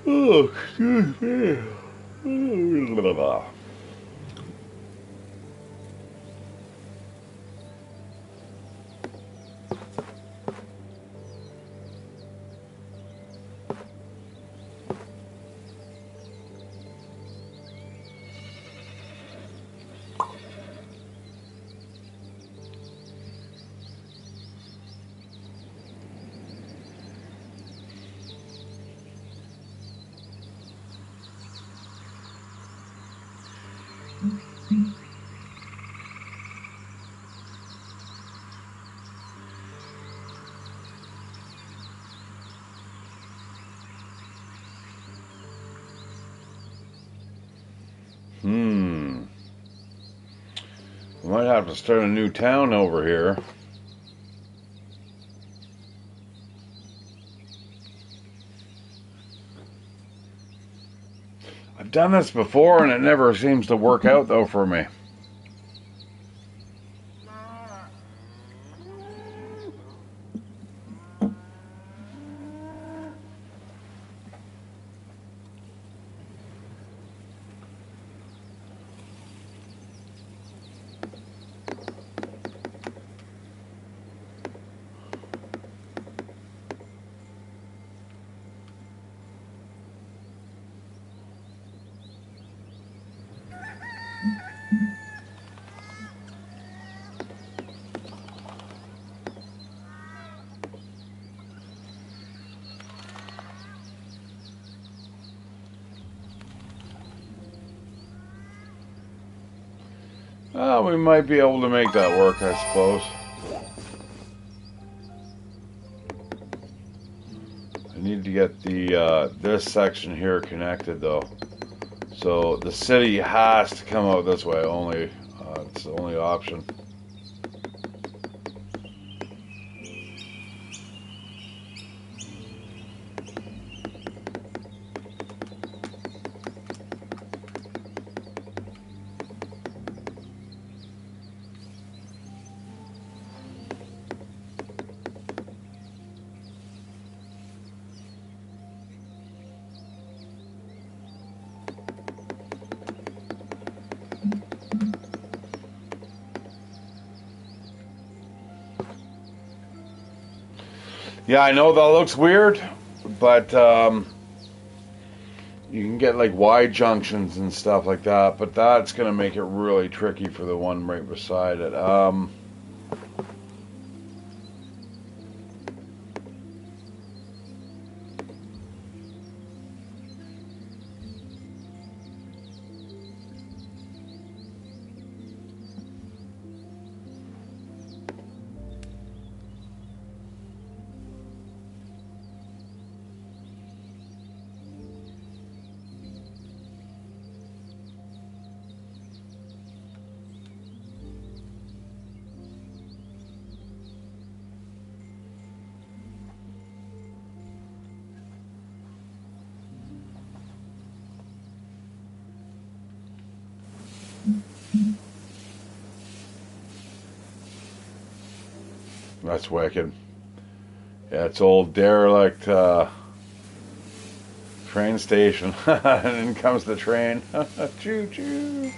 Oh, excuse me. We might have to start a new town over here. I've done this before and it never seems to work out though for me. We might be able to make that work, I suppose. I need to get the this section here connected though. So the city has to come out this way only. It's the only option. Yeah, I know that looks weird, but you can get like Y junctions and stuff like that, but that's going to make it really tricky for the one right beside it. That's wicked. Yeah, it's old derelict train station. And in comes the train. Choo choo.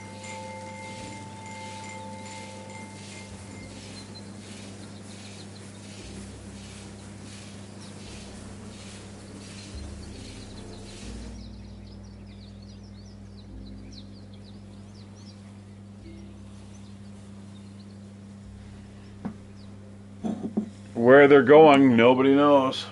Where they're going, nobody knows.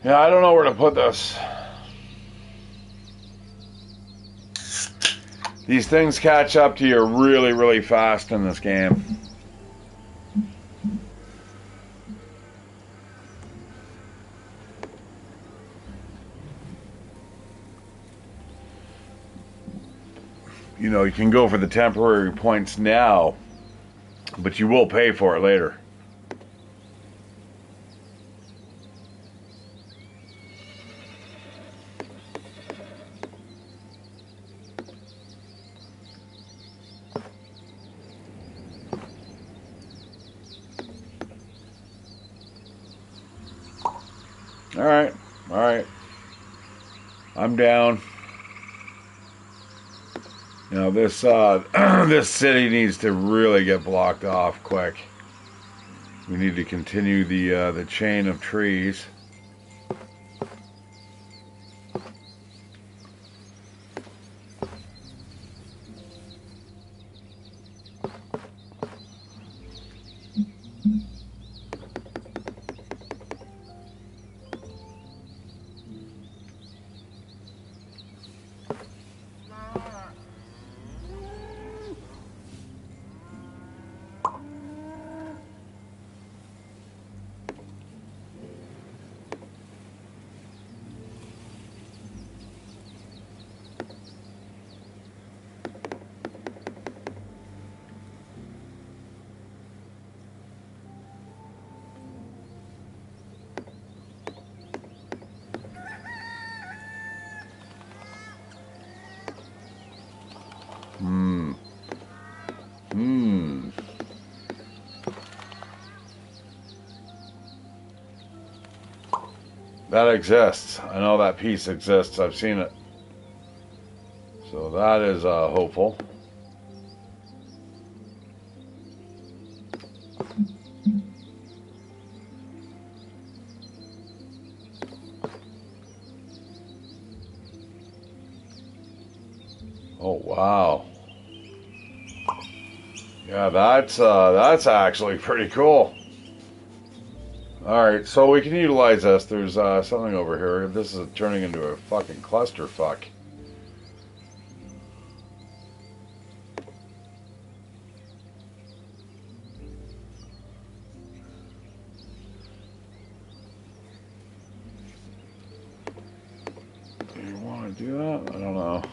Yeah, I don't know where to put this. These things catch up to you really, really fast in this game. You know, you can go for the temporary points now, but you will pay for it later. All right. I'm down. You know, this this city needs to really get blocked off quick. We need to continue the chain of trees. That exists. I know that piece exists. I've seen it. So that is hopeful. Oh wow. Yeah, that's actually pretty cool. Alright, so we can utilize this. There's something over here. This is turning into a fucking clusterfuck. Do you want to do that? I don't know.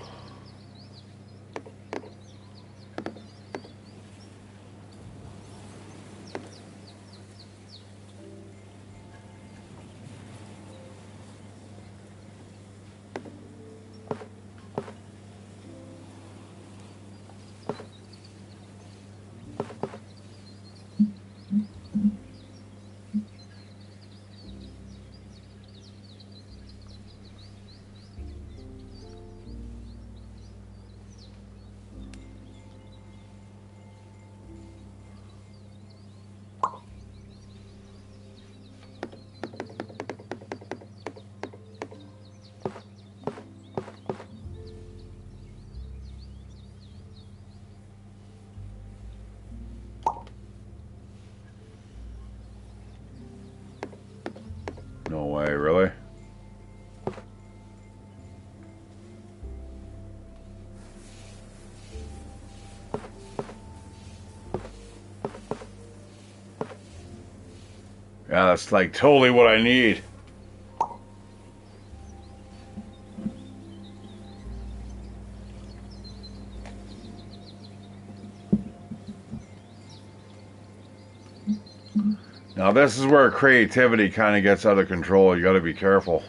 No way, really? Yeah, that's like totally what I need. Now this is where creativity kind of gets out of control. You got to be careful.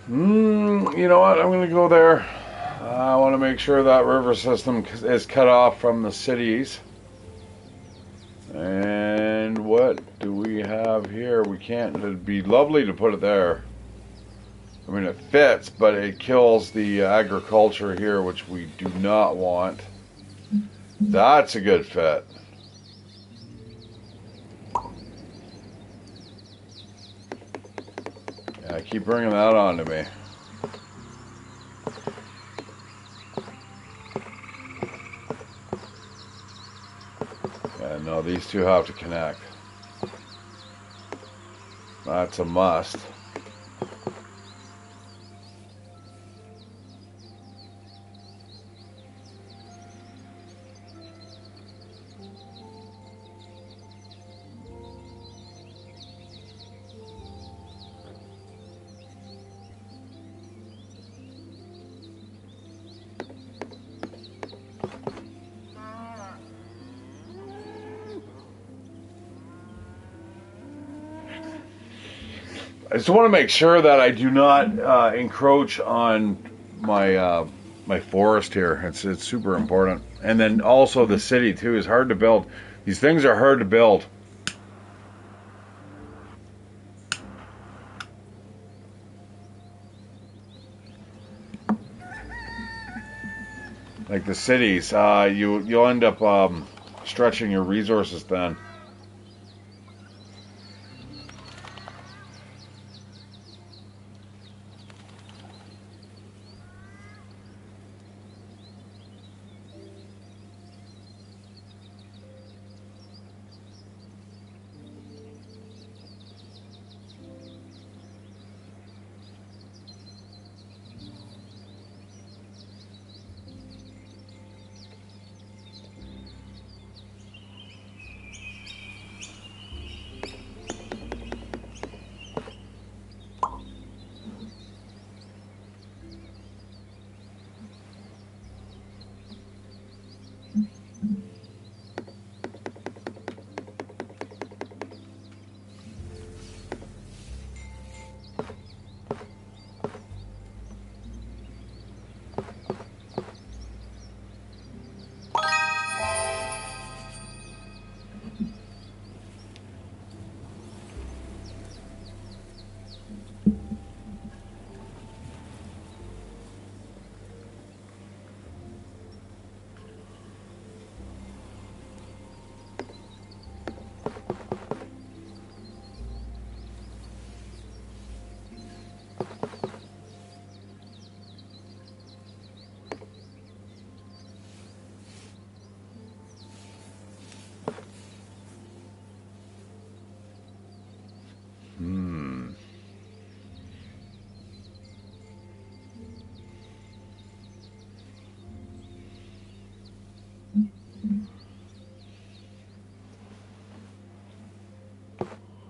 You know what? I'm going to go there. I want to make sure that river system is cut off from the cities. And what have here? We can't. It'd be lovely to put it there. I mean, it fits, but it kills the agriculture here, which we do not want. That's a good fit. Yeah, keep bringing that on to me. Yeah, no, these two have to connect. That's a must. I just want to make sure that I do not encroach on my my forest here. It's super important. And then also the city too is hard to build. These things are hard to build. Like the cities, you'll end up stretching your resources thin.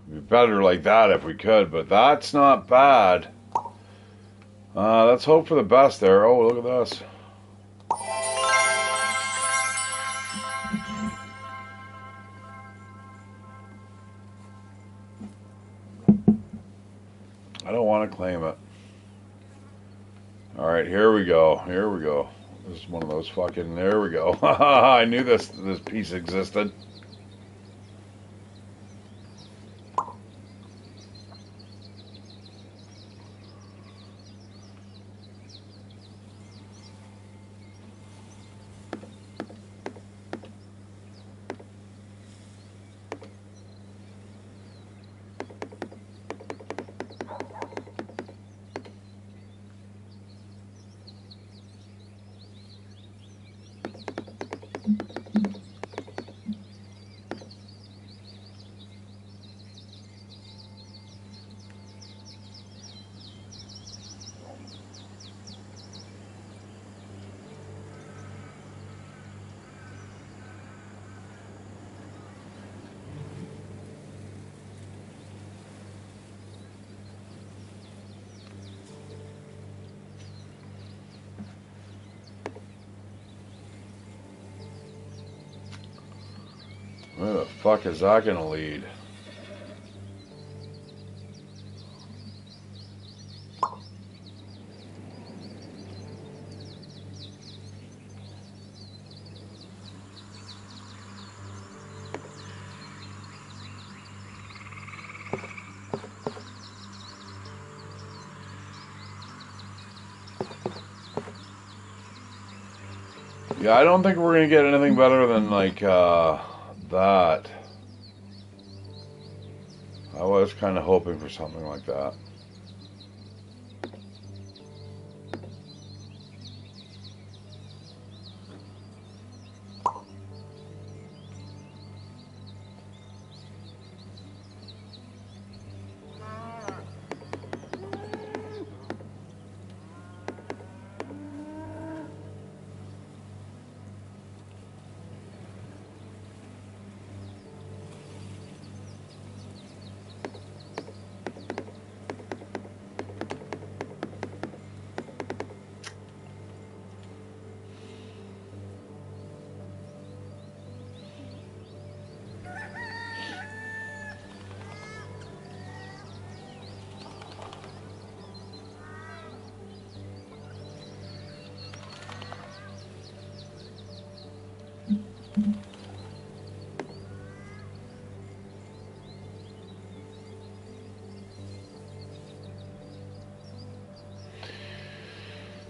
Be better like that if we could, but that's not bad. Let's hope for the best there. Oh, look at this. I don't want to claim it. All right, here we go. Here we go. This is one of those fucking. There we go. I knew this piece existed. Where the fuck is that gonna lead? Yeah, I don't think we're gonna get anything better than like that. I was kind of hoping for something like that.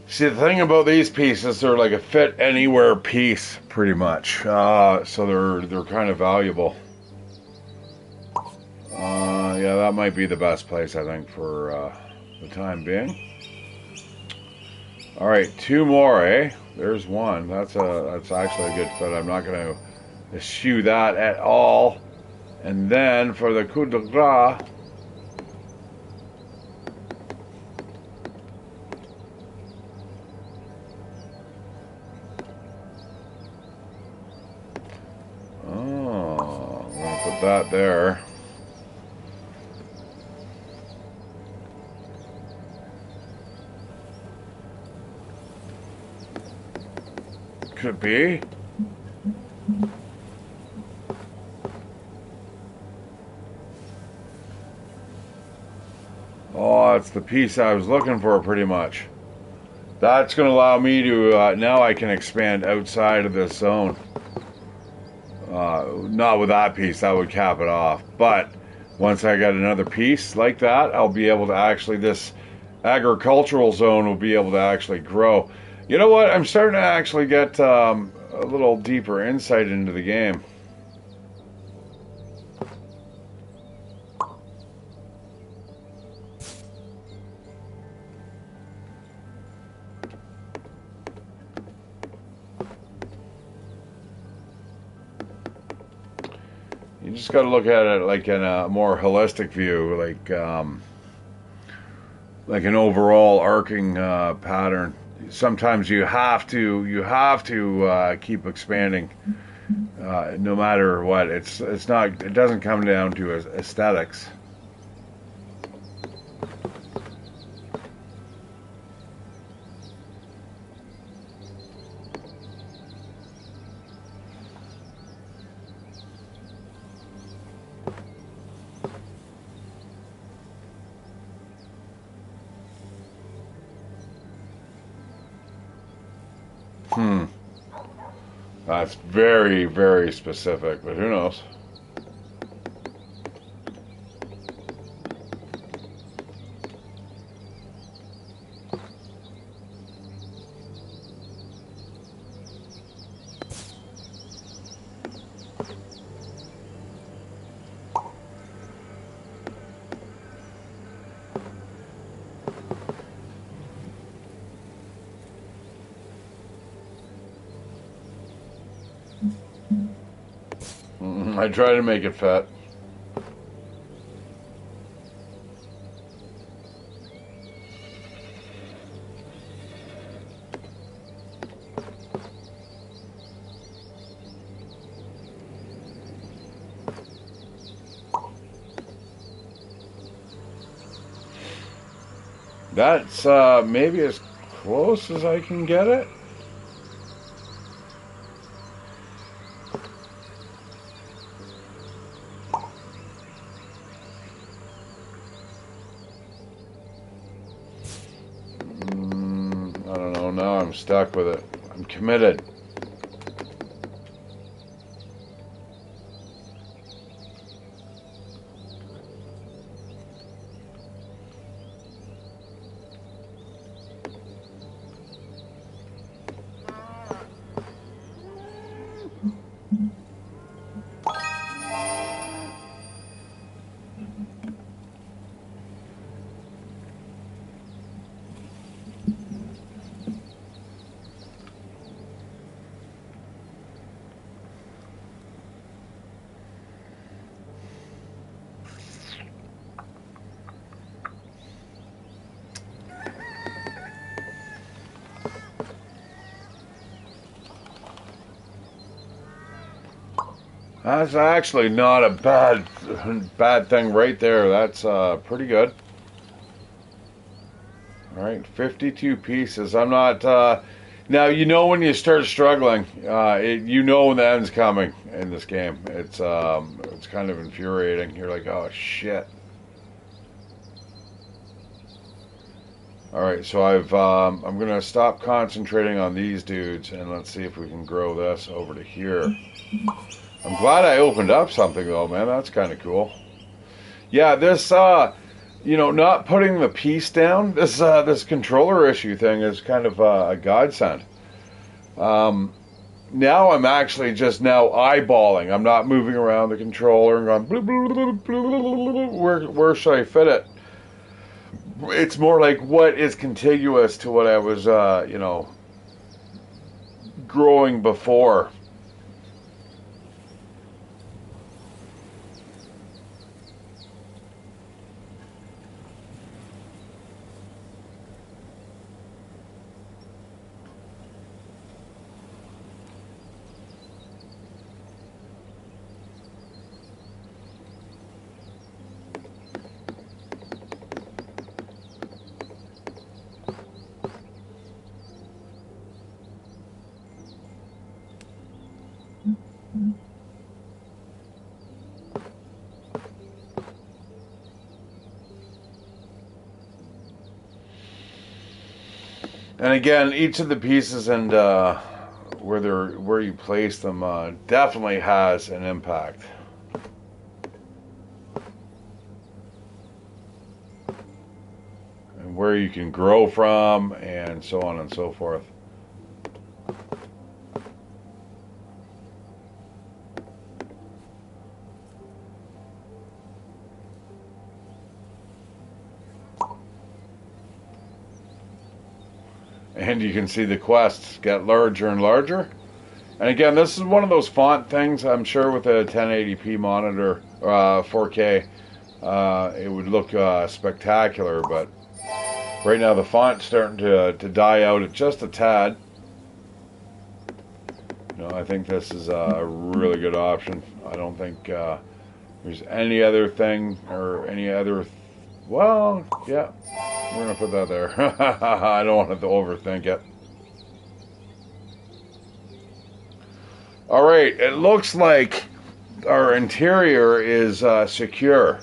See, the thing about these pieces, they're like a fit anywhere piece, pretty much. So they're kind of valuable. Yeah, that might be the best place, I think, for the time being. All right, 2 more, eh? There's one. That's actually a good fit. I'm not going to eschew that at all. And then for the coup de grace. Oh, I'm going to put that there. Could be. Oh, it's the piece I was looking for, pretty much. That's going to allow me to, now I can expand outside of this zone. Not with that piece, that would cap it off. But once I get another piece like that, I'll be able to actually, this agricultural zone will be able to actually grow. You know what? I'm starting to actually get a little deeper insight into the game. You just got to look at it like in a more holistic view, like an overall arcing pattern. Sometimes you have to keep expanding, no matter what. It's not. It doesn't come down to aesthetics. That's very, very specific, but who knows? I try to make it fat. That's maybe as close as I can get it. I don't know. Now I'm stuck with it. I'm committed. That's actually not a bad thing right there. That's pretty good. All right, 52 pieces. I'm not. Now you know when you start struggling, you know when the end's coming in this game. It's kind of infuriating. You're like, oh shit. All right, so I'm gonna stop concentrating on these dudes and let's see if we can grow this over to here. I'm glad I opened up something though, man. That's kind of cool. Yeah, this not putting the piece down. This controller issue thing is kind of a godsend. Now I'm actually just now eyeballing. I'm not moving around the controller and going, where should I fit it? It's more like what is contiguous to what I was, growing before. And again, each of the pieces and where you place them definitely has an impact. And where you can grow from, and so on and so forth. And you can see the quests get larger and larger. And again, this is one of those font things. I'm sure with a 1080p monitor, 4K, it would look spectacular. But right now the font's starting to die out at just a tad. I think this is a really good option. I don't think there's any other thing or any other... Well, yeah. We're going to put that there. I don't want to overthink it. Alright, it looks like our interior is secure.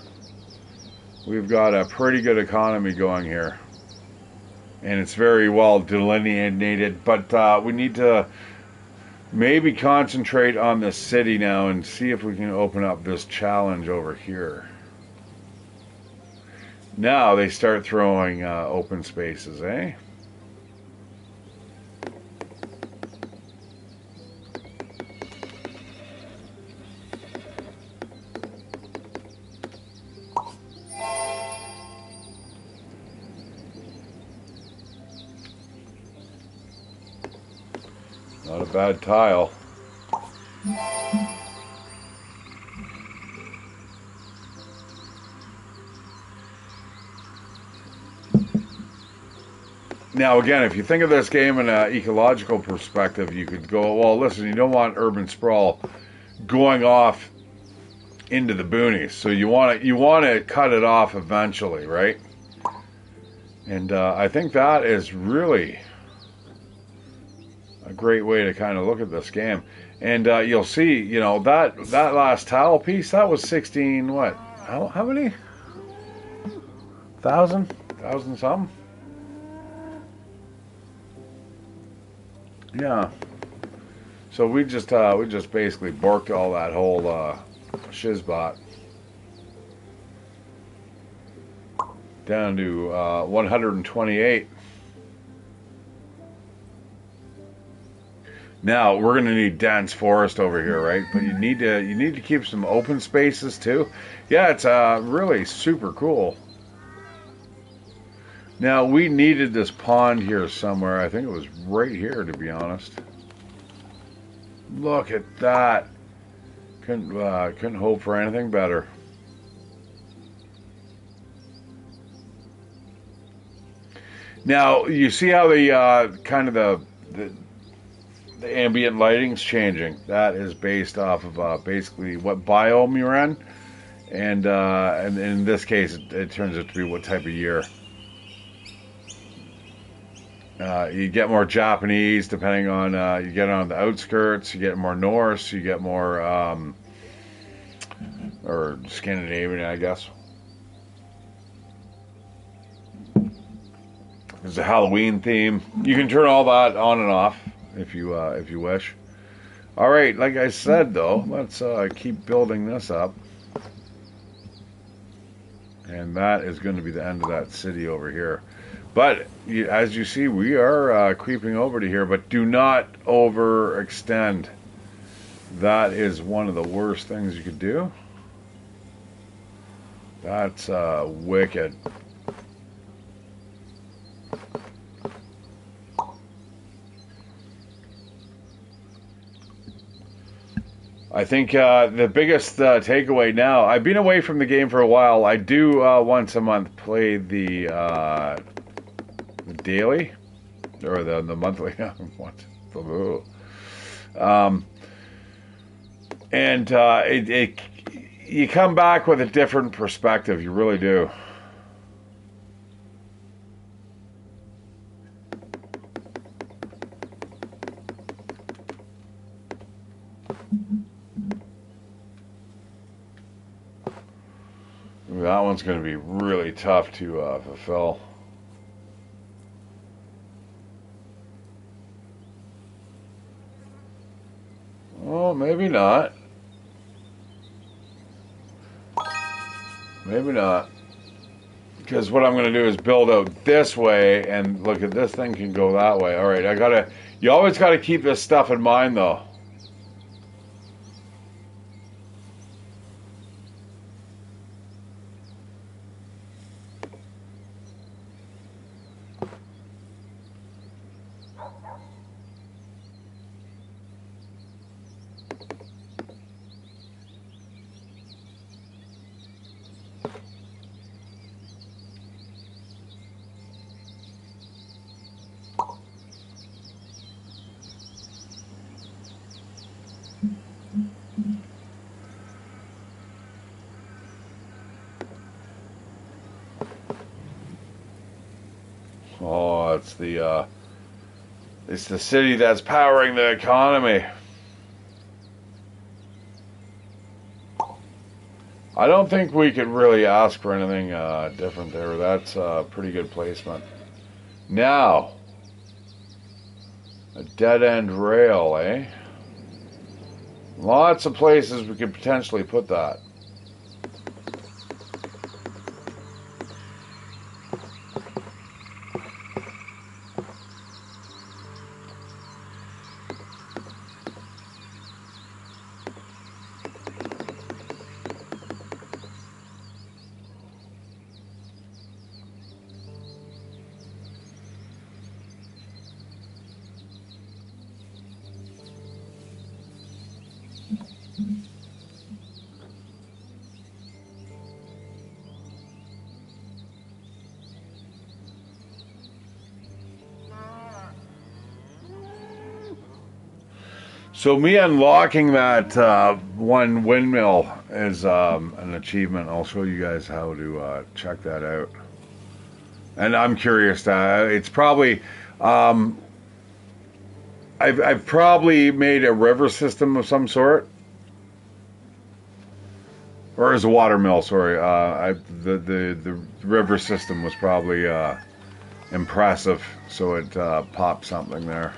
We've got a pretty good economy going here. And it's very well delineated. But we need to maybe concentrate on the city now and see if we can open up this challenge over here. Now they start throwing open spaces, eh? Not a bad tile. Now, again, if you think of this game in an ecological perspective, you could go, well, listen, you don't want urban sprawl going off into the boonies. So you want to cut it off eventually, right? And I think that is really a great way to kind of look at this game. And you'll see, that last tile piece, that was 16, what? How many? 1,000 something? Yeah. So we just basically borked all that whole shizbot down to 128. Now we're gonna need dense forest over here, right? But you need to keep some open spaces too. Yeah, it's really super cool. Now, we needed this pond here somewhere. I think it was right here, to be honest. Look at that. Couldn't hope for anything better. Now, you see how the kind of the the ambient lighting's changing. That is based off of basically what biome you're in, and in this case, it turns out to be what type of year. You get more Japanese depending on you get on the outskirts. You get more Norse. You get more or Scandinavian, I guess. There's a Halloween theme. You can turn all that on and off if you wish. All right, like I said though, let's keep building this up, and that is going to be the end of that city over here. But as you see, we are creeping over to here, but do not overextend. That is one of the worst things you could do. That's wicked. I think the biggest takeaway now, I've been away from the game for a while. I do once a month play the daily or the monthly. What? And you come back with a different perspective. You really do. That one's going to be really tough to fulfill. Well, maybe not. Maybe not. Because what I'm going to do is build out this way, and look at this thing can go that way. All right, you always got to keep this stuff in mind, though. Oh, it's the city that's powering the economy. I don't think we could really ask for anything different there. That's a pretty good placement. Now, a dead-end rail, eh? Lots of places we could potentially put that. So me unlocking that one windmill is an achievement. I'll show you guys how to check that out. And I'm curious. It's probably I've probably made a river system of some sort, or as a water mill. Sorry, the river system was probably impressive, so it popped something there.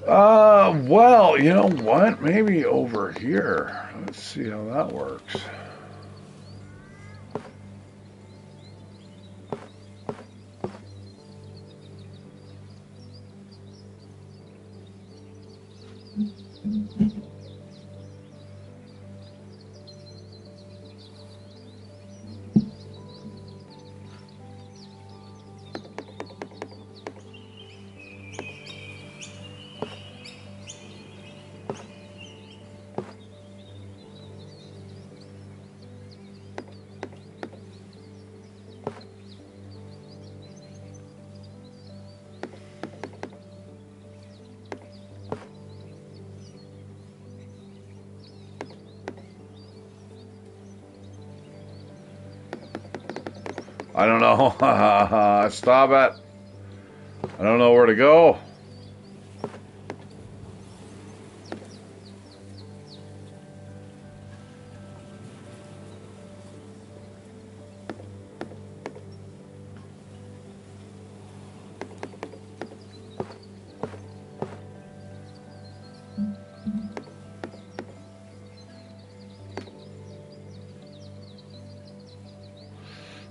Well, you know what? Maybe over here. Let's see how that works. I don't know. Stop it. I don't know where to go.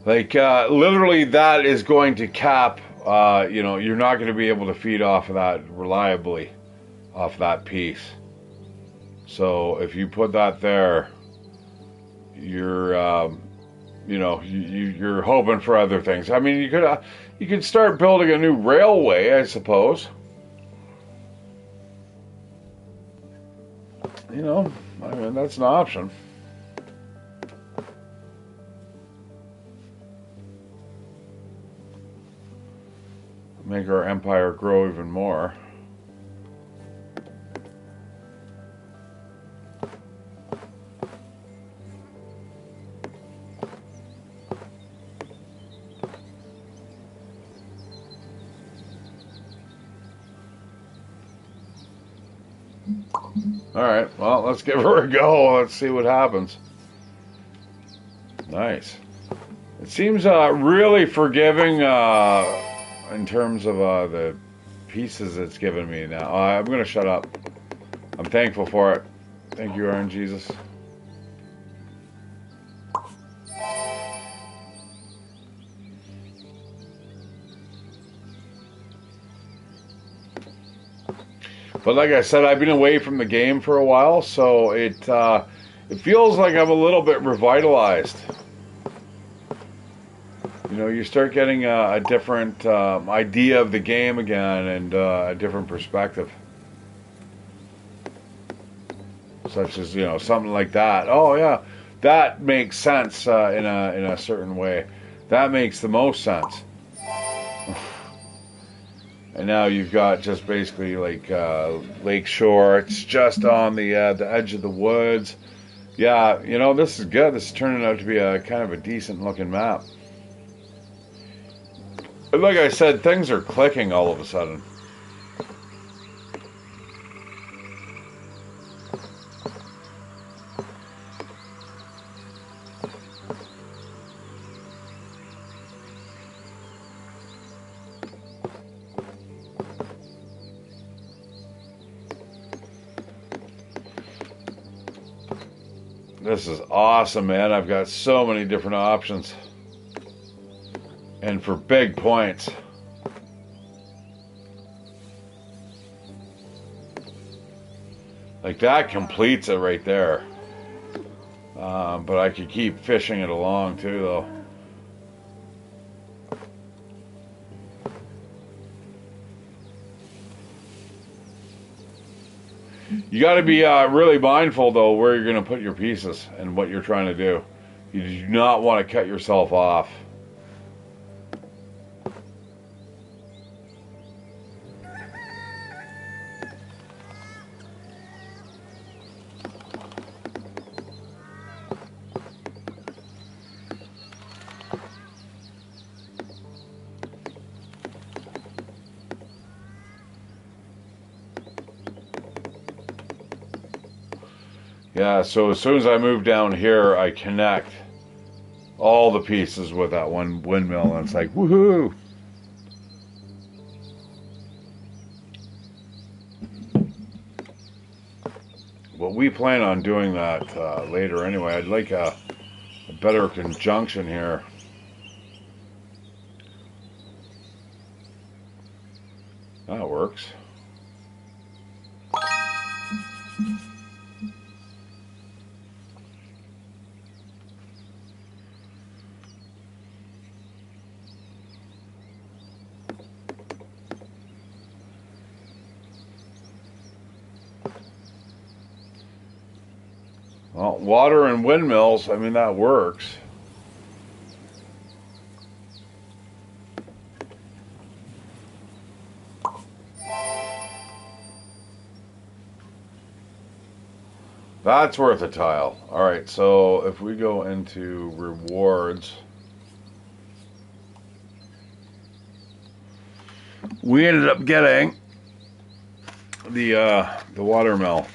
Like, literally that is going to cap, you know, you're not going to be able to feed off of that reliably, off that piece. So if you put that there, you're, you know, you're hoping for other things. I mean, you could start building a new railway, I suppose. You know, I mean, that's an option. Make our empire grow even more. Alright, well, let's give her a go. Let's see what happens. Nice. It seems really forgiving in terms of the pieces it's given me now. I'm going to shut up. I'm thankful for it. Thank you, Aaron Jesus. But like I said, I've been away from the game for a while, so it feels like I'm a little bit revitalized. You know, you start getting a different idea of the game again, and a different perspective. Such as, you know, something like that. Oh yeah, that makes sense in a certain way. That makes the most sense. And now you've got just basically like lake shore. It's just on the edge of the woods. Yeah, you know, this is good. This is turning out to be a kind of a decent looking map. But like I said, things are clicking all of a sudden. This is awesome, man. I've got so many different options. And for big points. Like that completes it right there. But I could keep fishing it along too, though. You got to be really mindful, though, where you're going to put your pieces and what you're trying to do. You do not want to cut yourself off. Yeah, so as soon as I move down here, I connect all the pieces with that one windmill, and it's like, woohoo! Well, we plan on doing that later anyway. I'd like a better conjunction here. That works. Well, water and windmills, I mean, that works. That's worth a tile. Alright, so if we go into rewards, we ended up getting the watermill.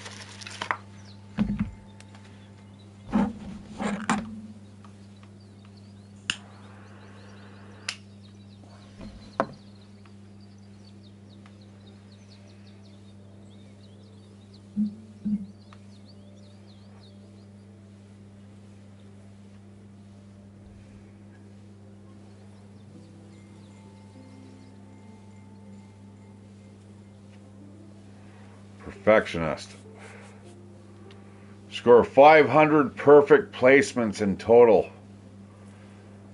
Perfectionist. Score 500 perfect placements in total.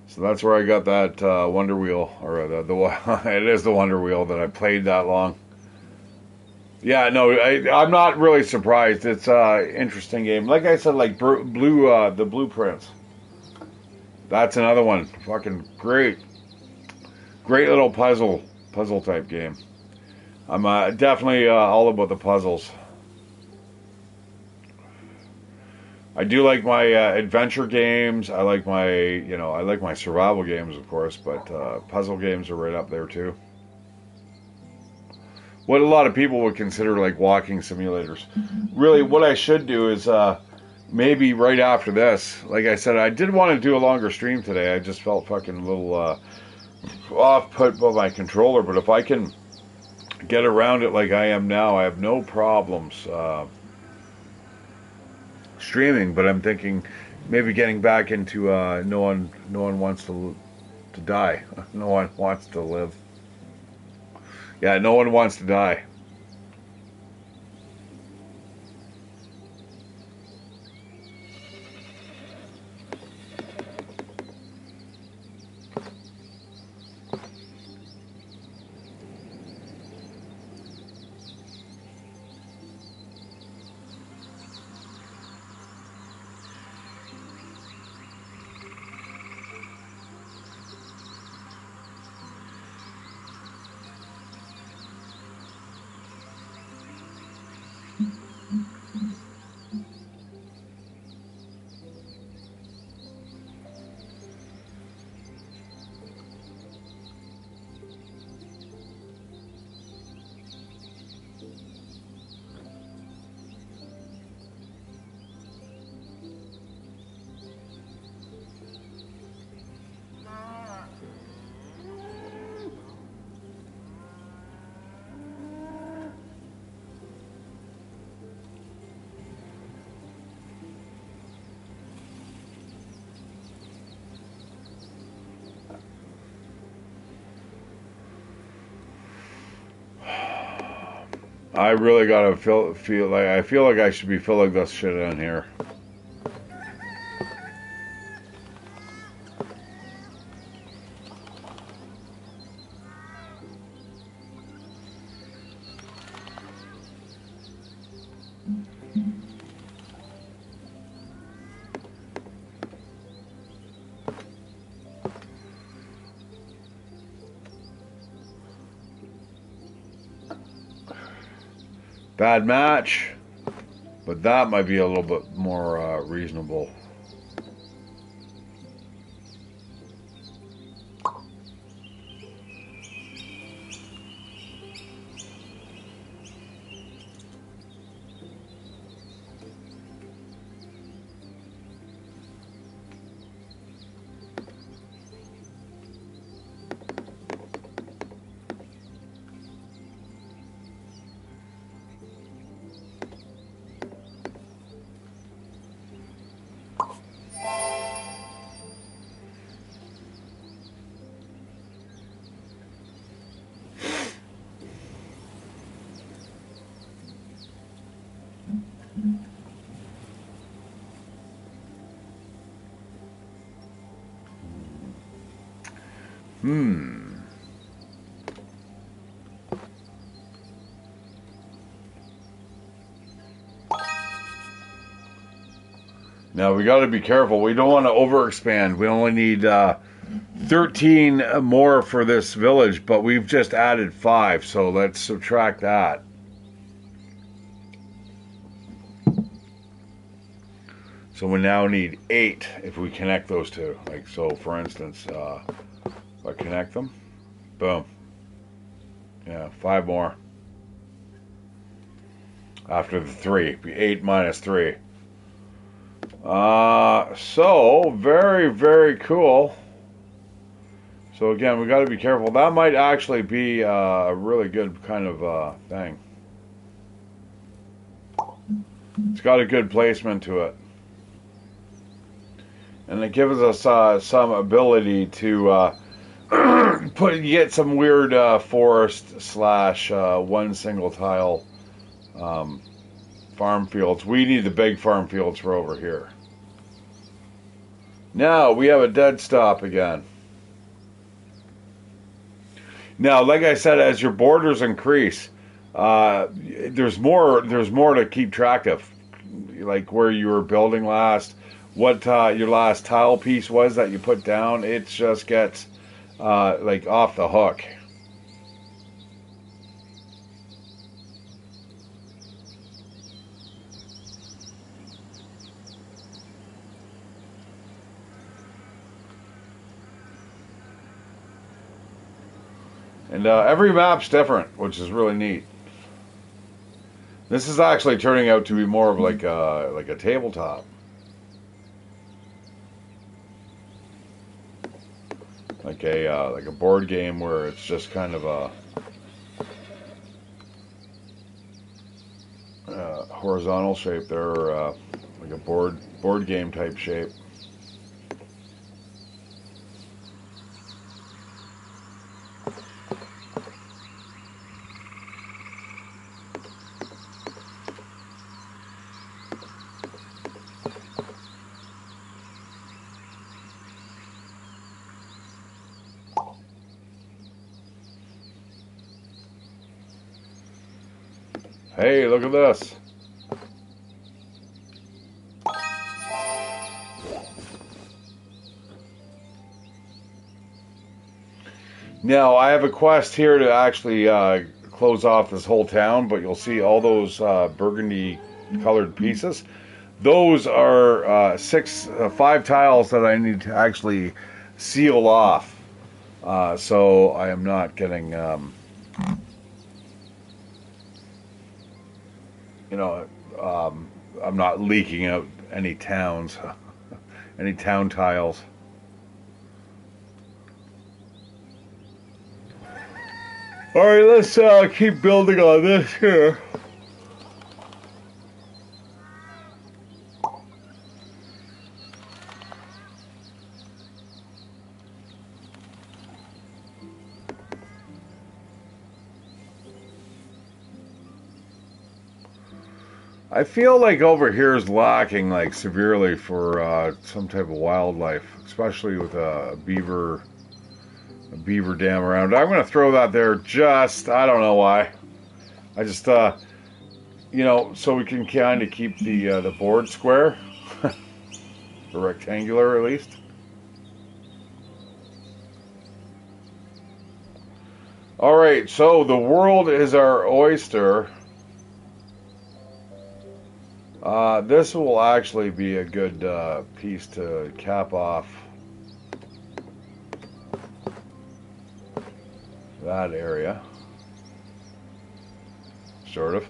So that's where I got that Wonder Wheel, or it is the Wonder Wheel that I played that long. Yeah, no, I'm not really surprised. It's an interesting game. Like I said, like the Blueprints. That's another one. Fucking great little puzzle type game. I'm definitely all about the puzzles. I do like my adventure games. I like my survival games, of course, but puzzle games are right up there too. What a lot of people would consider like walking simulators. Really, what I should do is maybe right after this, like I said, I did want to do a longer stream today. I just felt fucking a little off put by my controller, but if I can get around it like I am now, I have no problems streaming. But I'm thinking maybe getting back into no one wants to die. No one wants to live. Yeah, no one wants to die. I really gotta feel like I should be filling this shit in here. Bad match, but that might be a little bit more reasonable. Now we got to be careful. We don't want to overexpand. We only need 13 more for this village, but we've just added 5, so let's subtract that. So we now need 8 if we connect those two. Like so, for instance, if I connect them, boom. Yeah, 5 more. After the 3. Be 8 minus 3. So, very, very cool. So again, we got to be careful. That might actually be a really good kind of thing. It's got a good placement to it. And it gives us some ability to get some weird forest slash one single tile farm fields. We need the big farm fields for over here. Now we have a dead stop again. Now, like I said, as your borders increase, there's more to keep track of, like where you were building last, what your last tile piece was that you put down. It just gets like off the hook. And every map's different, which is really neat. This is actually turning out to be more of like a tabletop. Like a board game where it's just kind of a horizontal shape there, like a board game type shape. Hey, look at this. Now, I have a quest here to actually close off this whole town, but you'll see all those burgundy colored pieces. Those are 5 tiles that I need to actually seal off. So I am not getting... I'm not leaking out any towns, any town tiles. All right, let's keep building on this here. I feel like over here is lacking like severely for some type of wildlife, especially with a beaver dam around. I'm going to throw that there just, I don't know why. I just, so we can kind of keep the board square, or rectangular at least. All right, so the world is our oyster. This will actually be a good piece to cap off that area, sort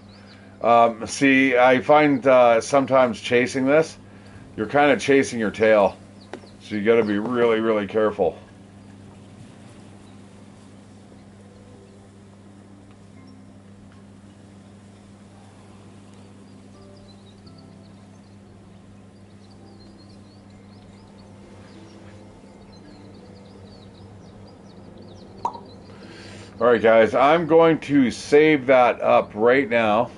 of. See, I find sometimes chasing this, you're kind of chasing your tail, so you got to be really, really careful. Alright guys, I'm going to save that up right now.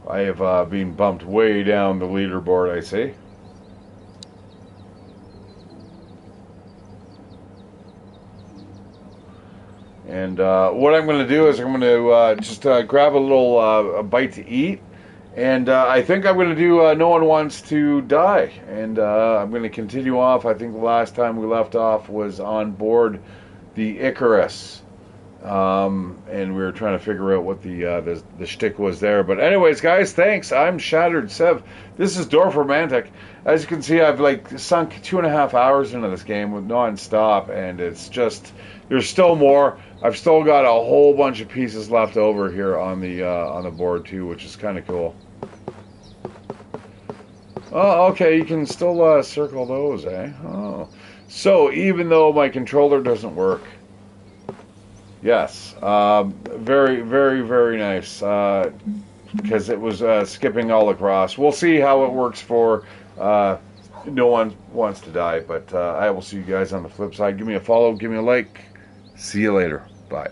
I have been bumped way down the leaderboard, I see. And what I'm going to do is I'm going to just grab a little a bite to eat. And I think I'm going to do No One Wants to Die. And I'm going to continue off. I think the last time we left off was on board the Icarus. and we were trying to figure out what the shtick was there. But anyways, guys, thanks. I'm Shattered Sev. This is Dorfromantik. As you can see, I've like sunk 2.5 hours into this game with non-stop, and it's just there's still more. I've still got a whole bunch of pieces left over here on the board too, which is kind of cool. Oh, okay, you can still circle those, eh? Oh, so even though my controller doesn't work. Yes, very, very, very nice, because it was skipping all across. We'll see how it works for No One Wants to Die, but I will see you guys on the flip side. Give me a follow, give me a like. See you later. Bye.